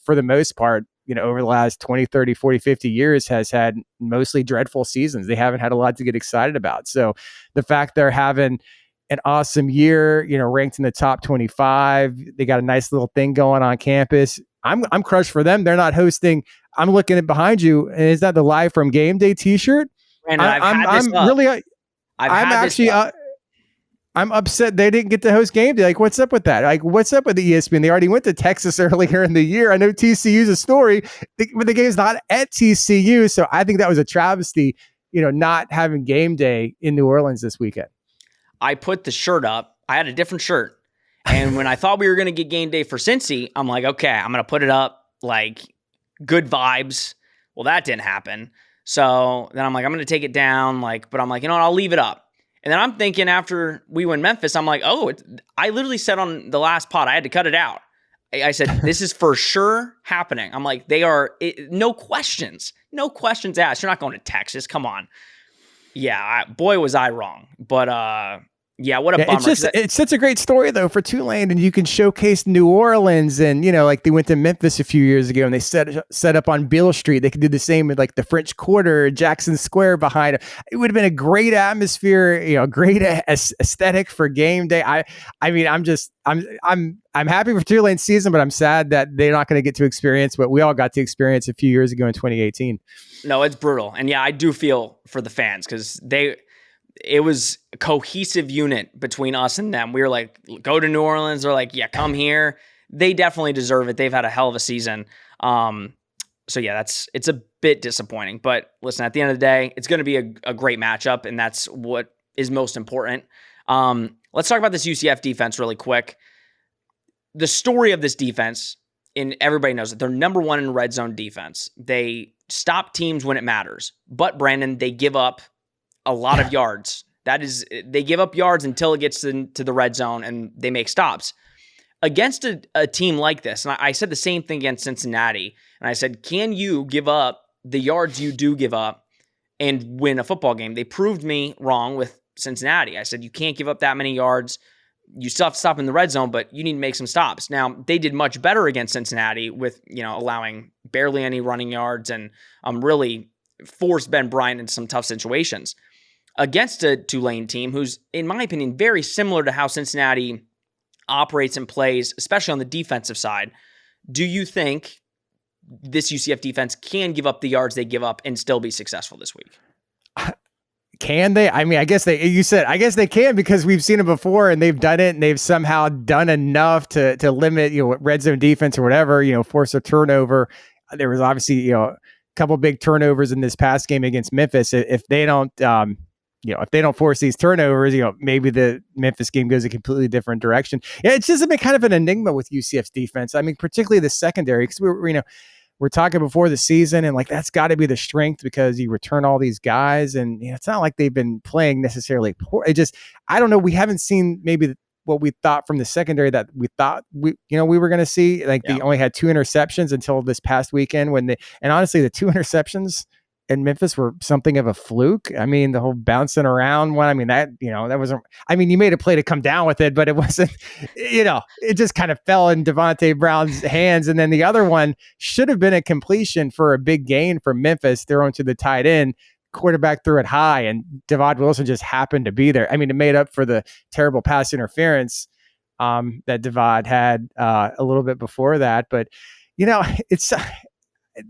for the most part, over the last 20, 30, 40, 50 years has had mostly dreadful seasons. They haven't had a lot to get excited about. So the fact they're having an awesome year, ranked in the top 25, they got a nice little thing going on campus. I'm crushed for them. They're not hosting. I'm looking at behind you. And is that the Live from Game Day t-shirt? I'm upset they didn't get to host game day. Like, what's up with that? Like, what's up with the ESPN? They already went to Texas earlier in the year. I know TCU's a story, but the game's not at TCU. So I think that was a travesty, not having game day in New Orleans this weekend. I put the shirt up. I had a different shirt. And when I thought we were going to get game day for Cincy, I'm like, okay, I'm going to put it up, like, good vibes. Well, that didn't happen. So then I'm like, I'm going to take it down, but I'm like, I'll leave it up. And then I'm thinking after we win Memphis, I'm like, I literally said on the last pod, I had to cut it out. I said, this is for sure happening. I'm like, no questions asked. You're not going to Texas. Come on. Yeah, boy, was I wrong. But yeah, what a bummer. It's such a great story, though, for Tulane, and you can showcase New Orleans, and, like they went to Memphis a few years ago, and they set up on Beale Street. They could do the same with, like, the French Quarter, Jackson Square behind it. It would have been a great atmosphere, great aesthetic for game day. I'm happy for Tulane's season, but I'm sad that they're not going to get to experience what we all got to experience a few years ago in 2018. No, it's brutal. And yeah, I do feel for the fans, because it was a cohesive unit between us and them. We were like, go to New Orleans. They're like, yeah, come here. They definitely deserve it. They've had a hell of a season. So yeah, it's a bit disappointing, but listen, at the end of the day, it's going to be a great matchup, and that's what is most important. Let's talk about this UCF defense really quick. The story of this defense, and everybody knows it, they're number one in red zone defense. They stop teams when it matters, but Brandon, they give up a lot of yards. That is, they give up yards until it gets to the red zone and they make stops. Against a team like this, and I said the same thing against Cincinnati, and I said, can you give up the yards you do give up and win a football game? They proved me wrong with Cincinnati. I said, you can't give up that many yards. You still have to stop in the red zone, but you need to make some stops. Now, they did much better against Cincinnati with, allowing barely any running yards and really forced Ben Bryant into some tough situations. Against a Tulane team who's, in my opinion, very similar to how Cincinnati operates and plays, especially on the defensive side, do you think this UCF defense can give up the yards they give up and still be successful this week? Can they? I guess they can, because we've seen it before and they've done it, and they've somehow done enough to limit, red zone defense or whatever, force a turnover. There was obviously, a couple big turnovers in this past game against Memphis. If they don't, if they don't force these turnovers, maybe the Memphis game goes a completely different direction. Yeah, it's just been kind of an enigma with UCF's defense. Particularly the secondary, because we're talking before the season, and that's got to be the strength, because you return all these guys, and it's not like they've been playing necessarily poor. I don't know. We haven't seen maybe what we thought from the secondary that we thought we were going to see. Like they only had 2 interceptions until this past weekend and honestly, the 2 interceptions in Memphis were something of a fluke. I mean, the whole bouncing around one, I mean, that wasn't, I mean, you made a play to come down with it, but it wasn't, it just kind of fell in Devontae Brown's hands. And then the other one should have been a completion for a big gain for Memphis, thrown to the tight end. Quarterback threw it high, and Devon Wilson just happened to be there. I mean, it made up for the terrible pass interference that Devon had a little bit before that. But, it's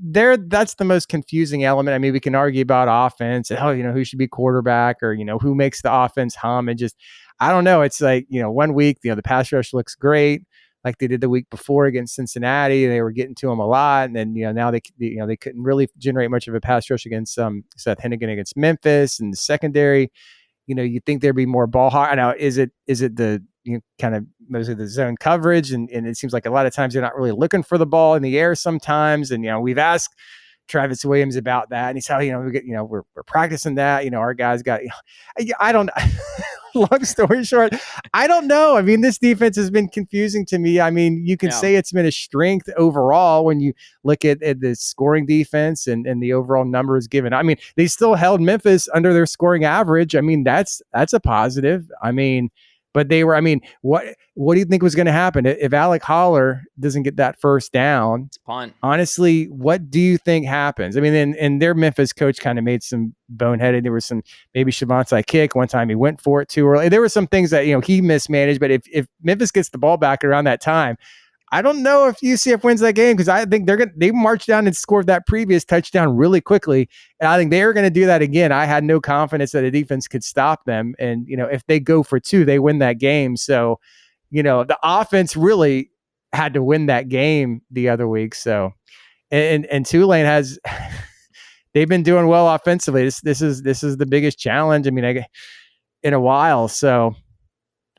there. That's the most confusing element. I mean, we can argue about offense and, who should be quarterback or, who makes the offense hum. And just, I don't know. It's like, 1 week, the pass rush looks great, like they did the week before against Cincinnati. They were getting to them a lot. And then, now they couldn't really generate much of a pass rush against Seth Hennigan against Memphis and the secondary. You think there'd be more ball hawk. Now, is it the, kind of mostly the zone coverage? And it seems like a lot of times they're not really looking for the ball in the air sometimes. And, we've asked Travis Williams about that. And he's how, we're practicing that, our guys got, I don't long story short, I don't know. I mean, this defense has been confusing to me. I mean, you can say it's been a strength overall when you look at the scoring defense and the overall numbers given. I mean, they still held Memphis under their scoring average. I mean, that's a positive. I mean, but they were, what do you think was going to happen if Alec Holler doesn't get that first down? It's a punt. Honestly, what do you think happens? I mean, and their Memphis coach kind of made some boneheaded. There was some maybe Shavonte kick. One time he went for it too early. There were some things that, he mismanaged. But if Memphis gets the ball back around that time, I don't know if UCF wins that game because I think they marched down and scored that previous touchdown really quickly. And I think they are going to do that again. I had no confidence that the defense could stop them. And, if they go for 2, they win that game. So, the offense really had to win that game the other week. So, and Tulane has, they've been doing well offensively. This is the biggest challenge. I mean, in a while. So,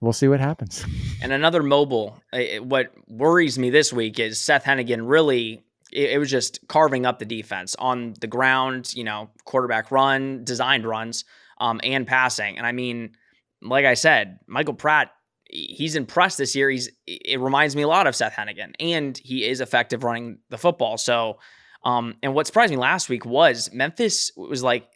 we'll see what happens. And another mobile, what worries me this week is Seth Hennigan really, it was just carving up the defense on the ground, quarterback run, designed runs, and passing. And I mean, like I said, Michael Pratt, he's impressed this year. It reminds me a lot of Seth Hennigan, and he is effective running the football. So, and what surprised me last week was Memphis was like,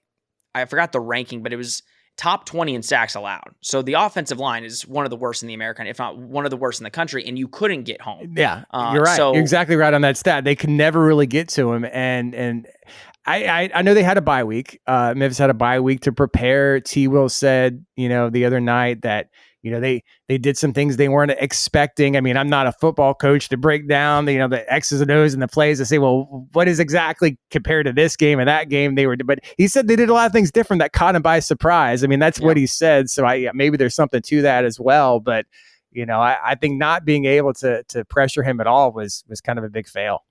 I forgot the ranking, but it was top 20 in sacks allowed. So the offensive line is one of the worst in the American, if not one of the worst in the country, and you couldn't get home. Yeah, you're right. You're exactly right on that stat. They could never really get to him. And I know they had a bye week. Memphis had a bye week to prepare. T. Will said, the other night that, they did some things they weren't expecting. I mean, I'm not a football coach to break down the X's and O's and the plays to say, well, what is exactly compared to this game and that game they were, but he said they did a lot of things different that caught him by surprise. I mean, that's what he said. So maybe there's something to that as well. But, I think not being able to pressure him at all was kind of a big fail.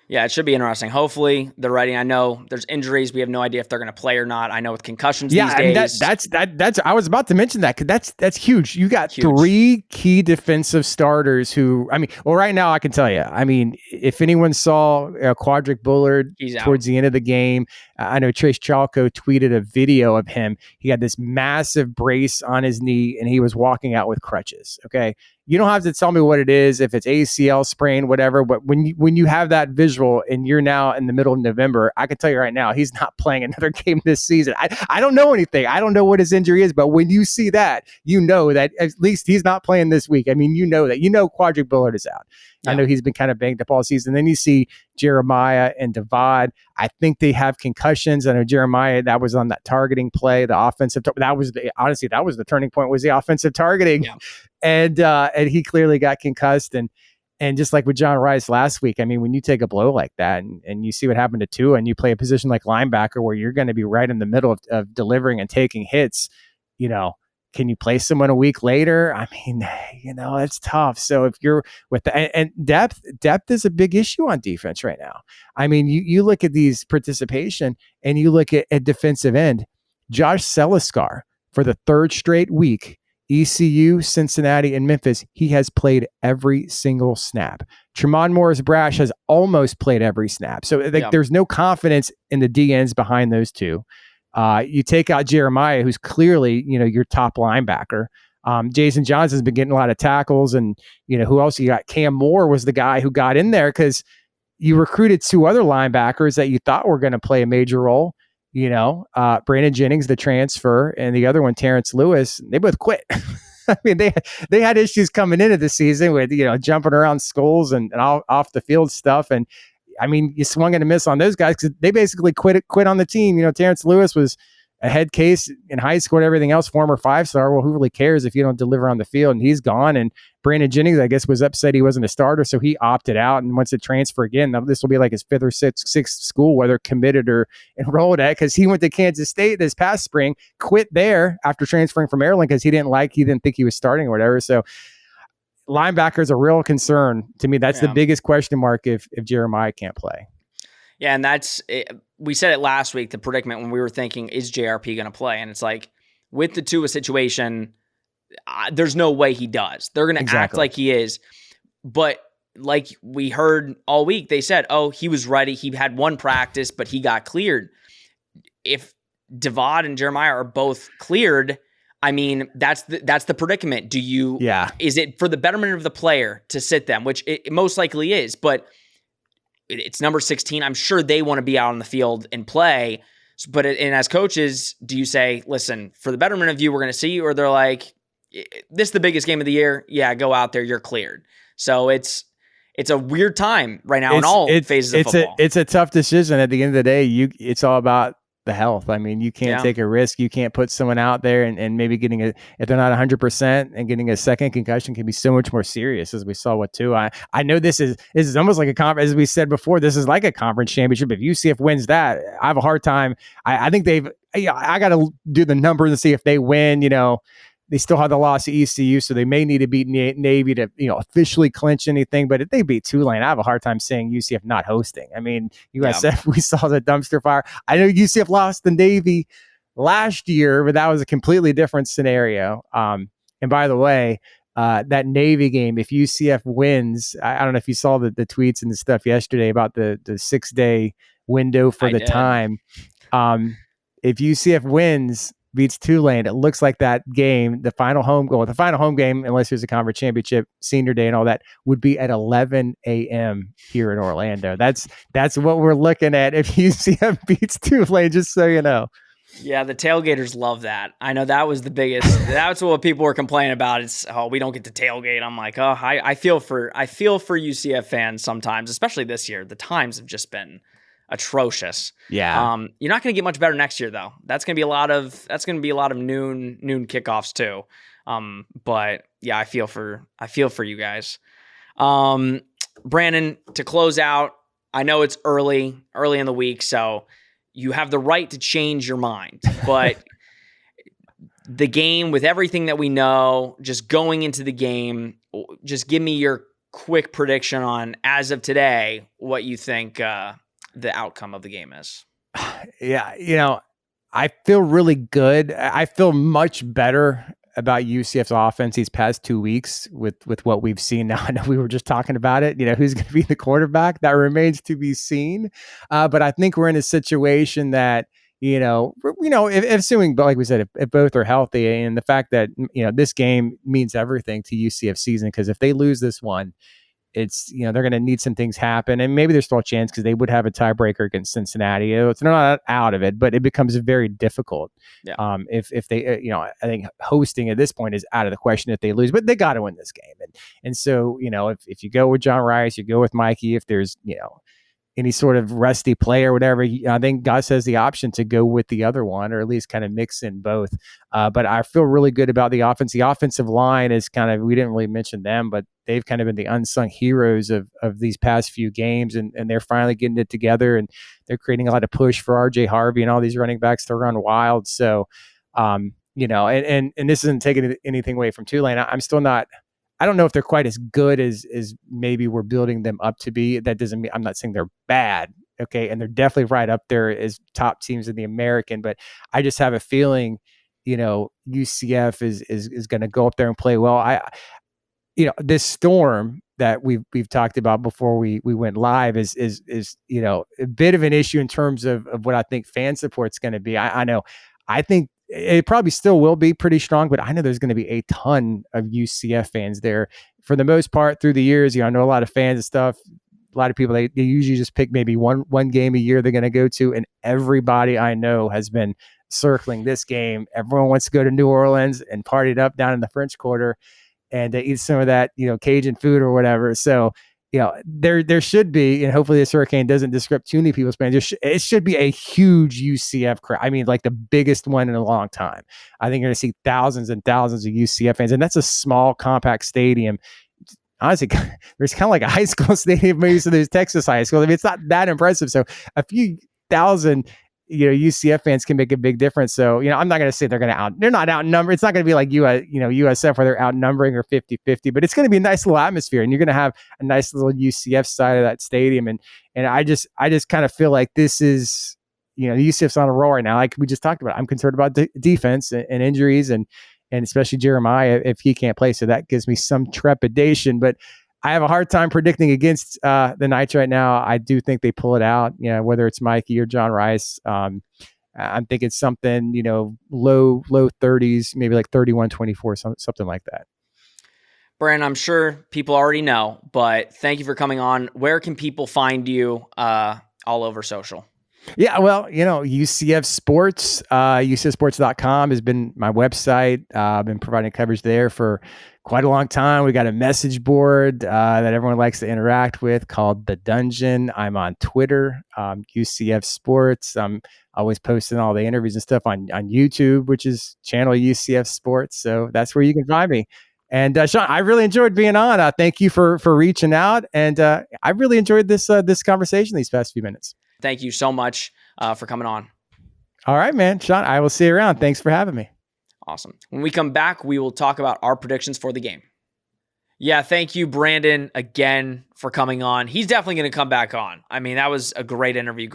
Yeah, it should be interesting. Hopefully they're ready. I know there's injuries. We have no idea if they're going to play or not. I know with concussions these days. That's I was about to mention that because that's huge. You got 3 key defensive starters who, right now I can tell you, if anyone saw Quadric Bullard towards the end of the game, I know Trace Chalco tweeted a video of him. He had this massive brace on his knee and he was walking out with crutches. Okay. You don't have to tell me what it is, if it's ACL sprain, whatever. But when you have that visual and you're now in the middle of November, I can tell you right now, he's not playing another game this season. I don't know anything. I don't know what his injury is, but when you see that, that at least he's not playing this week. I mean, that. Quadric Bullard is out. Yeah. I know he's been kind of banged up all season. Then you see Jeremiah and Devad. I think they have concussions. I know Jeremiah, that was on that targeting play, the offensive. That was the turning point, was the offensive targeting. Yeah. And he clearly got concussed. And just like with John Rice last week, when you take a blow like that and you see what happened to Tua and you play a position like linebacker where you're going to be right in the middle of delivering and taking hits, can you play someone a week later? It's tough. So if you're with and depth is a big issue on defense right now. You look at these participation and you look at defensive end, Josh Seliscar for the 3rd straight week, ECU, Cincinnati, and Memphis, he has played every single snap. Tremont Morris-Brash has almost played every snap. So there's no confidence in the DNs behind those two. You take out Jeremiah, who's clearly, your top linebacker. Jason Johnson's been getting a lot of tackles, and who else you got? Cam Moore was the guy who got in there because you recruited 2 other linebackers that you thought were going to play a major role. Brandon Jennings, the transfer, and the other one, Terrence Lewis. They both quit. I mean, they had issues coming into the season with jumping around schools and off the field stuff, and I mean, you swung and a miss on those guys because they basically quit on the team. Terrence Lewis was a head case in high school and everything else, former 5-star. Well, who really cares if you don't deliver on the field? And he's gone. And Brandon Jennings, I guess, was upset he wasn't a starter, so he opted out and wants to transfer again. Now, this will be like his 5th or 6th school, whether committed or enrolled at, because he went to Kansas State this past spring, quit there after transferring from Maryland because he didn't think he was starting or whatever. So linebacker is a real concern to me. That's the biggest question mark if Jeremiah can't play. Yeah, and that's it. We said it last week, the predicament when we were thinking, is JRP going to play? And it's like, with the Tua situation, there's no way he does. They're going to act like he is. But like we heard all week, they said, oh, he was ready. He had 1 practice, but he got cleared. If Devad and Jeremiah are both cleared, I mean, that's the predicament. Is it for the betterment of the player to sit them, which it most likely is, but it's number 16. I'm sure they want to be out on the field and play. But as coaches, do you say, listen, for the betterment of you, we're going to see you? Or they're like, this is the biggest game of the year. Yeah, go out there. You're cleared. So it's a weird time right now in all phases of football. It's a tough decision. At the end of the day, it's all about the health. I mean, you can't take a risk. You can't put someone out there and maybe if they're not 100% and getting a second concussion can be so much more serious, as we saw with Tua. I know this is almost like a conference, as we said before, this is like a conference championship. If UCF wins that, I have a hard time. I think I got to do the numbers and see if they win. They still have the loss to ECU, so they may need to beat Navy to officially clinch anything. But if they beat Tulane, I have a hard time saying UCF not hosting. I mean, USF, we saw the dumpster fire. I know UCF lost the Navy last year, but that was a completely different scenario. And by the way, that Navy game, if UCF wins, I don't know if you saw the tweets and the stuff yesterday about the 6-day window for the time. If UCF wins, beats Tulane, it looks like that game, the final home game, unless there's a conference championship, senior day and all that, would be at 11 a.m. here in Orlando. That's what we're looking at if UCF beats Tulane, just so you know. Yeah, the tailgaters love that. I know that was the biggest. That's what people were complaining about. It's we don't get to tailgate. I'm like, I feel for UCF fans sometimes, especially this year. The times have just been atrocious. Yeah. You're not going to get much better next year though. That's going to be a lot of noon kickoffs too. But yeah, I feel for you guys. Brandon, to close out, I know it's early in the week, so you have the right to change your mind, but the game, with everything that we know, just going into the game, just give me your quick prediction on, as of today, what you think the outcome of the game is. Yeah, I feel really good. I feel much better about UCF's offense these past 2 weeks with what we've seen now. I know we were just talking about it, who's going to be the quarterback. That remains to be seen. But I think we're in a situation that, if assuming, but like we said, if both are healthy, and the fact that, this game means everything to UCF season, because if they lose this one, it's, they're going to need some things happen, and maybe there's still a chance because they would have a tiebreaker against Cincinnati. It's not out of it, but it becomes very difficult. Yeah. If they, I think hosting at this point is out of the question if they lose, but they got to win this game. And so, if you go with John Rice, you go with Mikey, if there's, any sort of rusty play or whatever, I think Gus has the option to go with the other one, or at least kind of mix in both. But I feel really good about the offense. The offensive line is we didn't really mention them, but they've kind of been the unsung heroes of these past few games, and they're finally getting it together, and they're creating a lot of push for RJ Harvey and all these running backs to run wild. So, and this isn't taking anything away from Tulane. I'm still not, I don't know if they're quite as good as maybe we're building them up to be. That doesn't mean, I'm not saying they're bad. Okay. And they're definitely right up there as top teams in the American, but I just have a feeling, UCF is going to go up there and play well. This storm that we've talked about before we went live is a bit of an issue in terms of what I think fan support's going to be. I know. I think it probably still will be pretty strong, but I know there's going to be a ton of UCF fans there for the most part through the years. I know a lot of fans and stuff. A lot of people, they usually just pick maybe one game a year they're going to go to. And everybody I know has been circling this game. Everyone wants to go to New Orleans and party it up down in the French Quarter and eat some of that, Cajun food or whatever. So, there should be, and hopefully this hurricane doesn't disrupt too many people's plans. It should be a huge UCF crowd. I mean, like the biggest one in a long time. I think you're going to see thousands and thousands of UCF fans, and that's a small, compact stadium. Honestly, there's kind of like a high school stadium, maybe, so there's Texas high school. I mean, it's not that impressive. So a few thousand, UCF fans can make a big difference. So, I'm not going to say they're not outnumbered. It's not going to be like USF where they're outnumbering or 50-50, but it's going to be a nice little atmosphere, and you're going to have a nice little UCF side of that stadium. And I just kind of feel like this is, UCF's on a roll right now. Like we just talked about, I'm concerned about defense and injuries and especially Jeremiah if he can't play. So that gives me some trepidation, but I have a hard time predicting against the Knights right now. I do think they pull it out, whether it's Mikey or John Rice. I'm thinking something, low 30s, maybe like 31-24, something like that. Brandon, I'm sure people already know, but thank you for coming on. Where can people find you all over social? Yeah, well, UCF Sports, UCFsports.com has been my website. I've been providing coverage there for quite a long time. We got a message board that everyone likes to interact with called The Dungeon. I'm on Twitter, UCF Sports. I'm always posting all the interviews and stuff on YouTube, which is channel UCF Sports. So that's where you can find me. And Sean, I really enjoyed being on. Thank you for reaching out. And I really enjoyed this conversation these past few minutes. Thank you so much for coming on. All right, man. Sean, I will see you around. Thanks for having me. Awesome. When we come back, we will talk about our predictions for the game. Yeah, thank you, Brandon, again for coming on. He's definitely going to come back on. I mean, that was a great interview,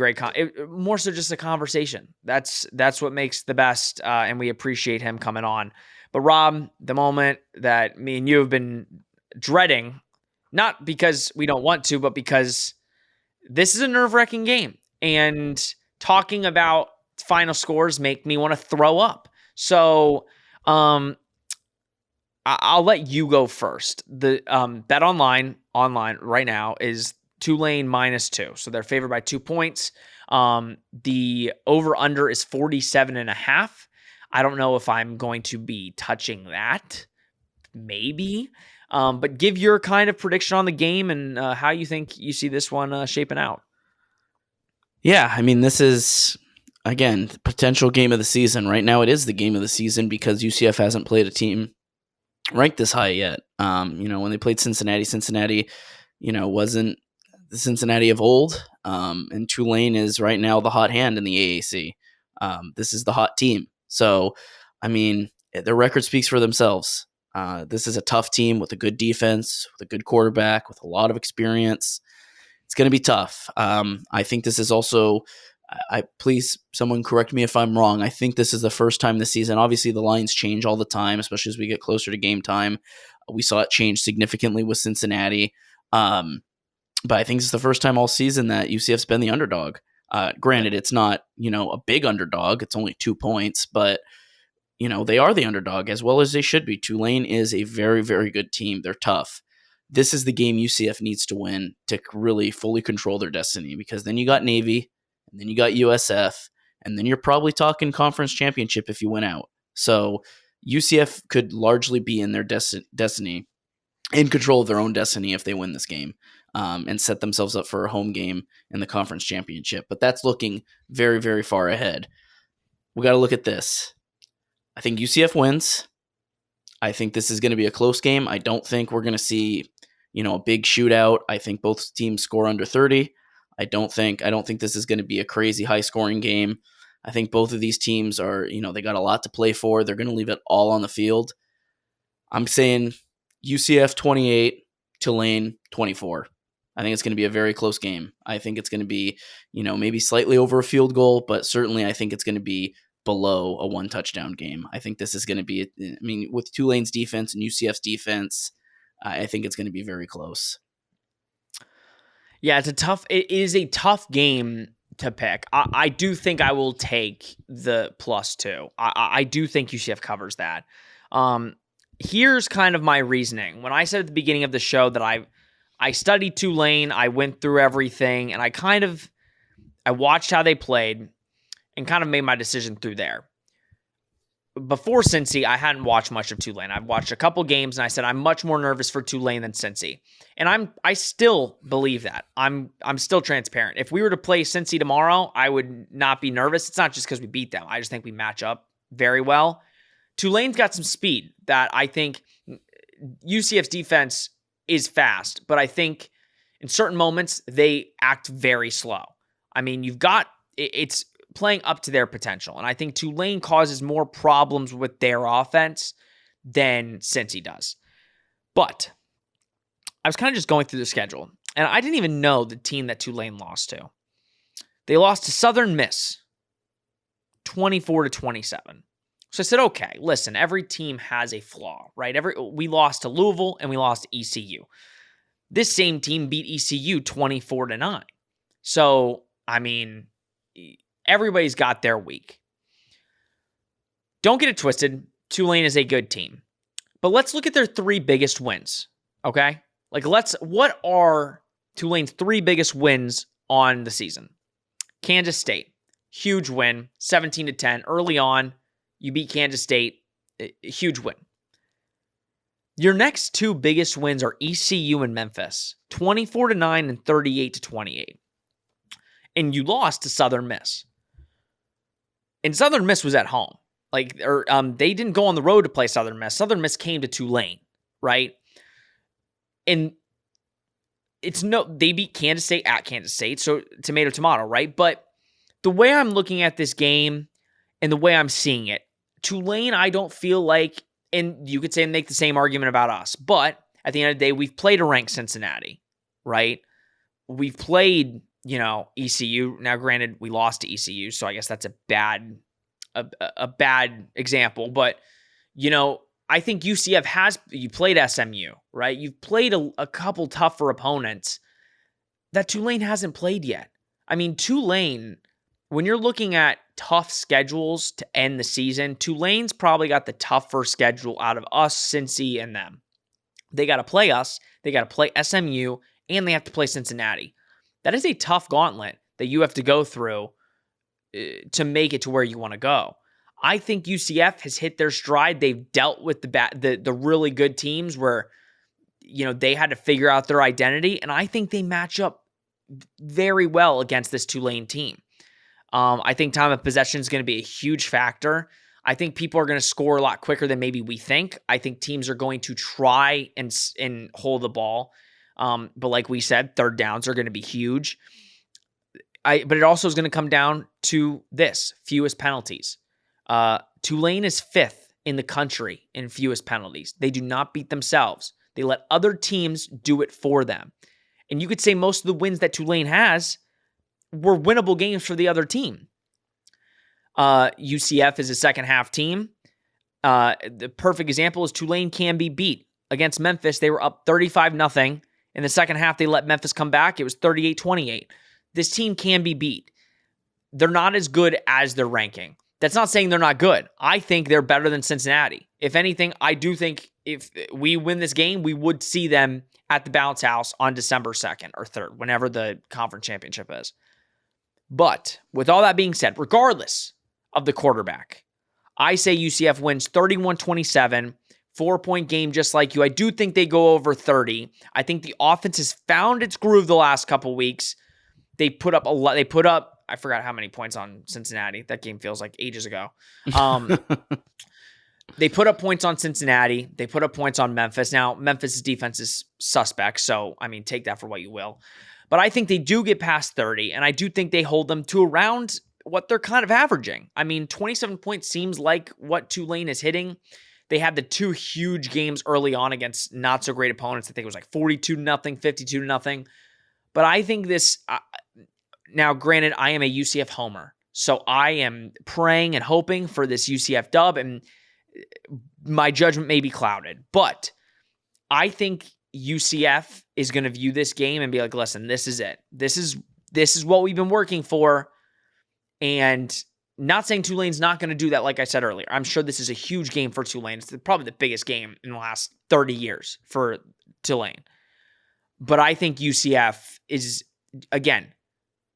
more so just a conversation. That's what makes the best, and we appreciate him coming on. But Rob, the moment that me and you have been dreading, not because we don't want to, but because this is a nerve-wracking game, and talking about final scores make me want to throw up. So I'll let you go first. The bet online right now is Tulane -2. So they're favored by 2 points. The over-under is 47.5. I don't know if I'm going to be touching that. Maybe. But give your kind of prediction on the game and how you think you see this one shaping out. Yeah, I mean, this is, again, the potential game of the season. Right now it is the game of the season because UCF hasn't played a team ranked this high yet. When they played Cincinnati, wasn't the Cincinnati of old. And Tulane is right now the hot hand in the AAC. This is the hot team. So, I mean, their record speaks for themselves. This is a tough team with a good defense, with a good quarterback, with a lot of experience. It's going to be tough. I think this is also, please, someone correct me if I'm wrong. I think this is the first time this season. Obviously, the lines change all the time, especially as we get closer to game time. We saw it change significantly with Cincinnati. But I think it's the first time all season that UCF's been the underdog. Granted, it's not, a big underdog. It's only 2 points, but they are the underdog as well as they should be. Tulane is a very, very good team. They're tough. This is the game UCF needs to win to really fully control their destiny, because then you got Navy, and then you got USF, and then you're probably talking conference championship if you win out. So UCF could largely be in their destiny, in control of their own destiny if they win this game, and set themselves up for a home game in the conference championship. But that's looking very, very far ahead. We got to look at this. I think UCF wins. I think this is going to be a close game. I don't think we're going to see, a big shootout. I think both teams score under 30. I don't think this is going to be a crazy high scoring game. I think both of these teams are, they got a lot to play for. They're going to leave it all on the field. I'm saying UCF 28, Tulane 24. I think it's going to be a very close game. I think it's going to be, maybe slightly over a field goal, but certainly I think it's going to be below a 1 touchdown game. I think this is going to be, with Tulane's defense and UCF's defense, I think it's going to be very close. Yeah, it is a tough game to pick. I do think I will take the +2. I do think UCF covers that. Here's kind of my reasoning. When I said at the beginning of the show that I studied Tulane, I went through everything, and I watched how they played and kind of made my decision through there. Before Cincy, I hadn't watched much of Tulane. I've watched a couple games, and I said I'm much more nervous for Tulane than Cincy. And I still believe that. I'm still transparent. If we were to play Cincy tomorrow, I would not be nervous. It's not just because we beat them. I just think we match up very well. Tulane's got some speed that I think UCF's defense is fast, but I think in certain moments they act very slow. I mean, it's playing up to their potential. And I think Tulane causes more problems with their offense than Cincy does. But I was kind of just going through the schedule, and I didn't even know the team that Tulane lost to. They lost to Southern Miss, 24-27. So I said, okay, listen, every team has a flaw, right? We lost to Louisville and we lost to ECU. This same team beat ECU 24-9. So, I mean, everybody's got their week. Don't get it twisted. Tulane is a good team. But let's look at their 3 biggest wins, okay? What are Tulane's 3 biggest wins on the season? Kansas State, huge win, 17-10. Early on, you beat Kansas State, a huge win. Your next 2 biggest wins are ECU and Memphis, 24-9 and 38-28. And you lost to Southern Miss. And Southern Miss was at home. They didn't go on the road to play Southern Miss. Southern Miss came to Tulane, right? And they beat Kansas State at Kansas State, so tomato, right? But the way I'm looking at this game and the way I'm seeing it, Tulane, I don't feel like, and you could say make the same argument about us, but at the end of the day, we've played a ranked Cincinnati, right? We've played, ECU. Now, granted, we lost to ECU, so I guess that's a bad example. But, I think UCF you played SMU, right? You've played a couple tougher opponents that Tulane hasn't played yet. I mean, Tulane, when you're looking at tough schedules to end the season, Tulane's probably got the tougher schedule out of us, Cincy, and them. They got to play us, they got to play SMU, and they have to play Cincinnati. That is a tough gauntlet that you have to go through to make it to where you want to go. I think UCF has hit their stride. They've dealt with the really good teams where, they had to figure out their identity, and I think they match up very well against this Tulane team. I think time of possession is going to be a huge factor. I think people are going to score a lot quicker than maybe we think. I think teams are going to try and hold the ball. But like we said, third downs are going to be huge. But it also is going to come down to this, fewest penalties. Tulane is 5th in the country in fewest penalties. They do not beat themselves. They let other teams do it for them. And you could say most of the wins that Tulane has were winnable games for the other team. UCF is a second half team. The perfect example is Tulane can be beat. Against Memphis, they were up 35-0. In the second half, they let Memphis come back. It was 38-28. This team can be beat. They're not as good as their ranking. That's not saying they're not good. I think they're better than Cincinnati. If anything, I do think if we win this game, we would see them at the Bounce House on December 2nd or 3rd, whenever the conference championship is. But with all that being said, regardless of the quarterback, I say UCF wins 31-27, 4-point game just like you. I do think they go over 30. I think the offense has found its groove the last couple weeks. They put up I forgot how many points on Cincinnati. That game feels like ages ago. They put up points on Cincinnati. They put up points on Memphis. Now, Memphis' defense is suspect, so, take that for what you will. But I think they do get past 30, and I do think they hold them to around what they're kind of averaging. 27 points seems like what Tulane is hitting. They had the 2 huge games early on against not-so-great opponents. I think it was like 42-0, 52-0. But I think this... now, granted, I am a UCF homer, so I am praying and hoping for this UCF dub, and my judgment may be clouded. But I think UCF is going to view this game and be like, listen, this is it. This is this is what we've been working for. And not saying Tulane's not going to do that, like I said earlier. I'm sure this is a huge game for Tulane. It's probably the biggest game in the last 30 years for Tulane. But I think UCF is, again,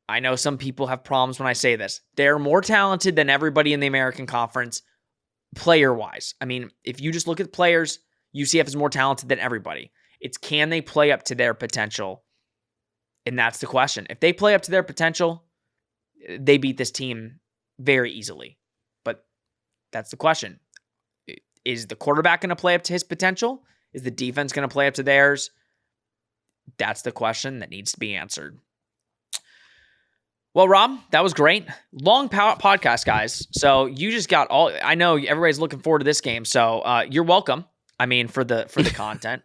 I know some people have problems when I say this. They're more talented than everybody in the American Conference player-wise. I mean, if you just look at players, UCF is more talented than everybody. It's can they play up to their potential? And that's the question. If they play up to their potential, they beat this team very easily. But that's the question. Is the quarterback going to play up to his potential? Is the defense going to play up to theirs? That's the question that needs to be answered. Well, Rob, that was great. Long podcast, guys. So you just got all. I know everybody's looking forward to this game, so you're welcome. I mean, for the content.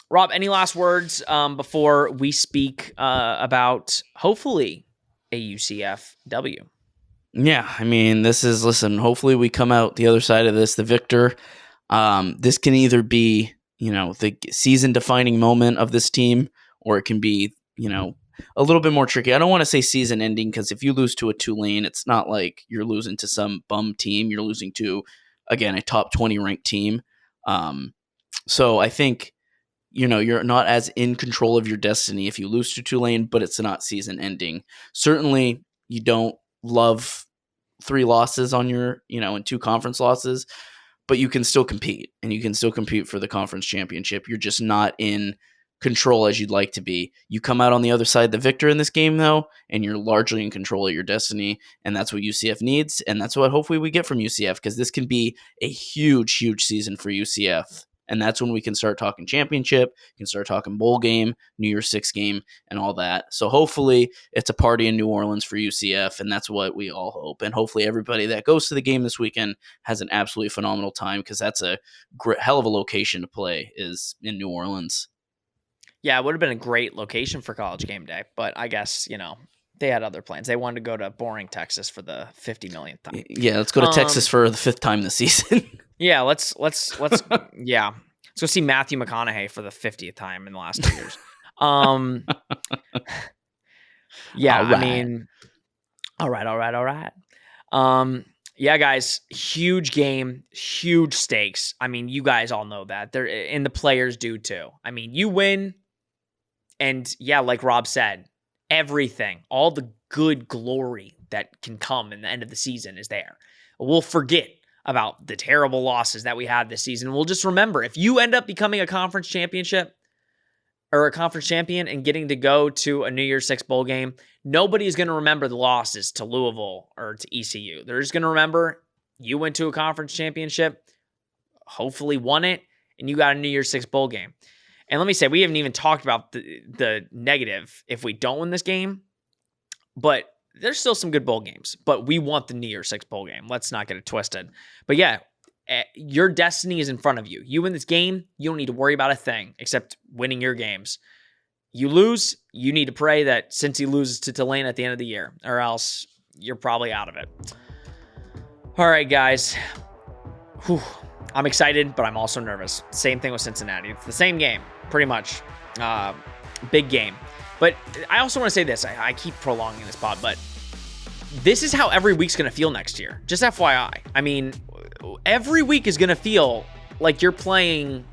Rob, any last words before we speak about hopefully a UCF W? Yeah, I mean, listen, hopefully we come out the other side of this, the victor. This can either be, the season-defining moment of this team, or it can be, a little bit more tricky. I don't want to say season ending, because if you lose to a Tulane, it's not like you're losing to some bum team. You're losing to, again, a top 20 ranked team. So I think, you're not as in control of your destiny if you lose to Tulane, but it's not season ending. Certainly, you don't love 3 losses on your, and 2 conference losses, but you can still compete, and you can still compete for the conference championship. You're just not in control as you'd like to be. You come out on the other side the victor in this game, though, and you're largely in control of your destiny, and that's what UCF needs, and that's what hopefully we get from UCF, because this can be a huge, huge season for UCF. And that's when we can start talking championship, can start talking bowl game, New Year's Six game, and all that. So hopefully it's a party in New Orleans for UCF, and that's what we all hope. And hopefully everybody that goes to the game this weekend has an absolutely phenomenal time, because that's a hell of a location to play, is in New Orleans. Yeah, it would have been a great location for College Game Day, but I guess, they had other plans. They wanted to go to boring Texas for the 50 millionth time. Yeah, let's go to Texas for the 5th time this season. Yeah, let's yeah. Let's go see Matthew McConaughey for the 50th time in the last 2 years. Yeah, right. I mean, all right. Yeah, guys, huge game, huge stakes. I mean, you guys all know that. And the players do too. I mean, you win, and yeah, like Rob said, everything, all the good glory that can come in the end of the season is there. We'll forget about the terrible losses that we had this season. We'll just remember, if you end up becoming a conference championship or a conference champion and getting to go to a New Year's Six bowl game, nobody is going to remember the losses to Louisville or to ECU. They're just going to remember you went to a conference championship, hopefully won it, and you got a New Year's Six bowl game. And let me say, we haven't even talked about the negative if we don't win this game, but there's still some good bowl games, but we want the New Year's Six bowl game. Let's not get it twisted. But yeah, your destiny is in front of you. You win this game, you don't need to worry about a thing except winning your games. You lose, you need to pray that Cincy loses to Tulane at the end of the year, or else you're probably out of it. All right, guys. Whew. I'm excited, but I'm also nervous. Same thing with Cincinnati. It's the same game, pretty much. Big game. But I also want to say this. I keep prolonging this pod, but this is how every week's going to feel next year. Just FYI. I mean, every week is going to feel like you're playing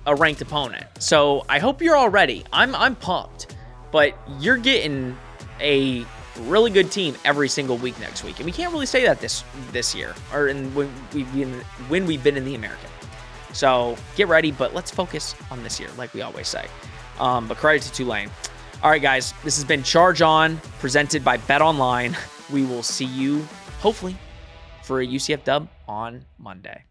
a ranked opponent. So I hope you're all ready. I'm pumped. But you're getting a really good team every single week next week. And we can't really say that this year, or when we've been in the American. So get ready, but let's focus on this year, like we always say. But credit to Tulane. All right, guys, this has been Charge On, presented by Bet Online. We will see you, hopefully, for a UCF dub on Monday.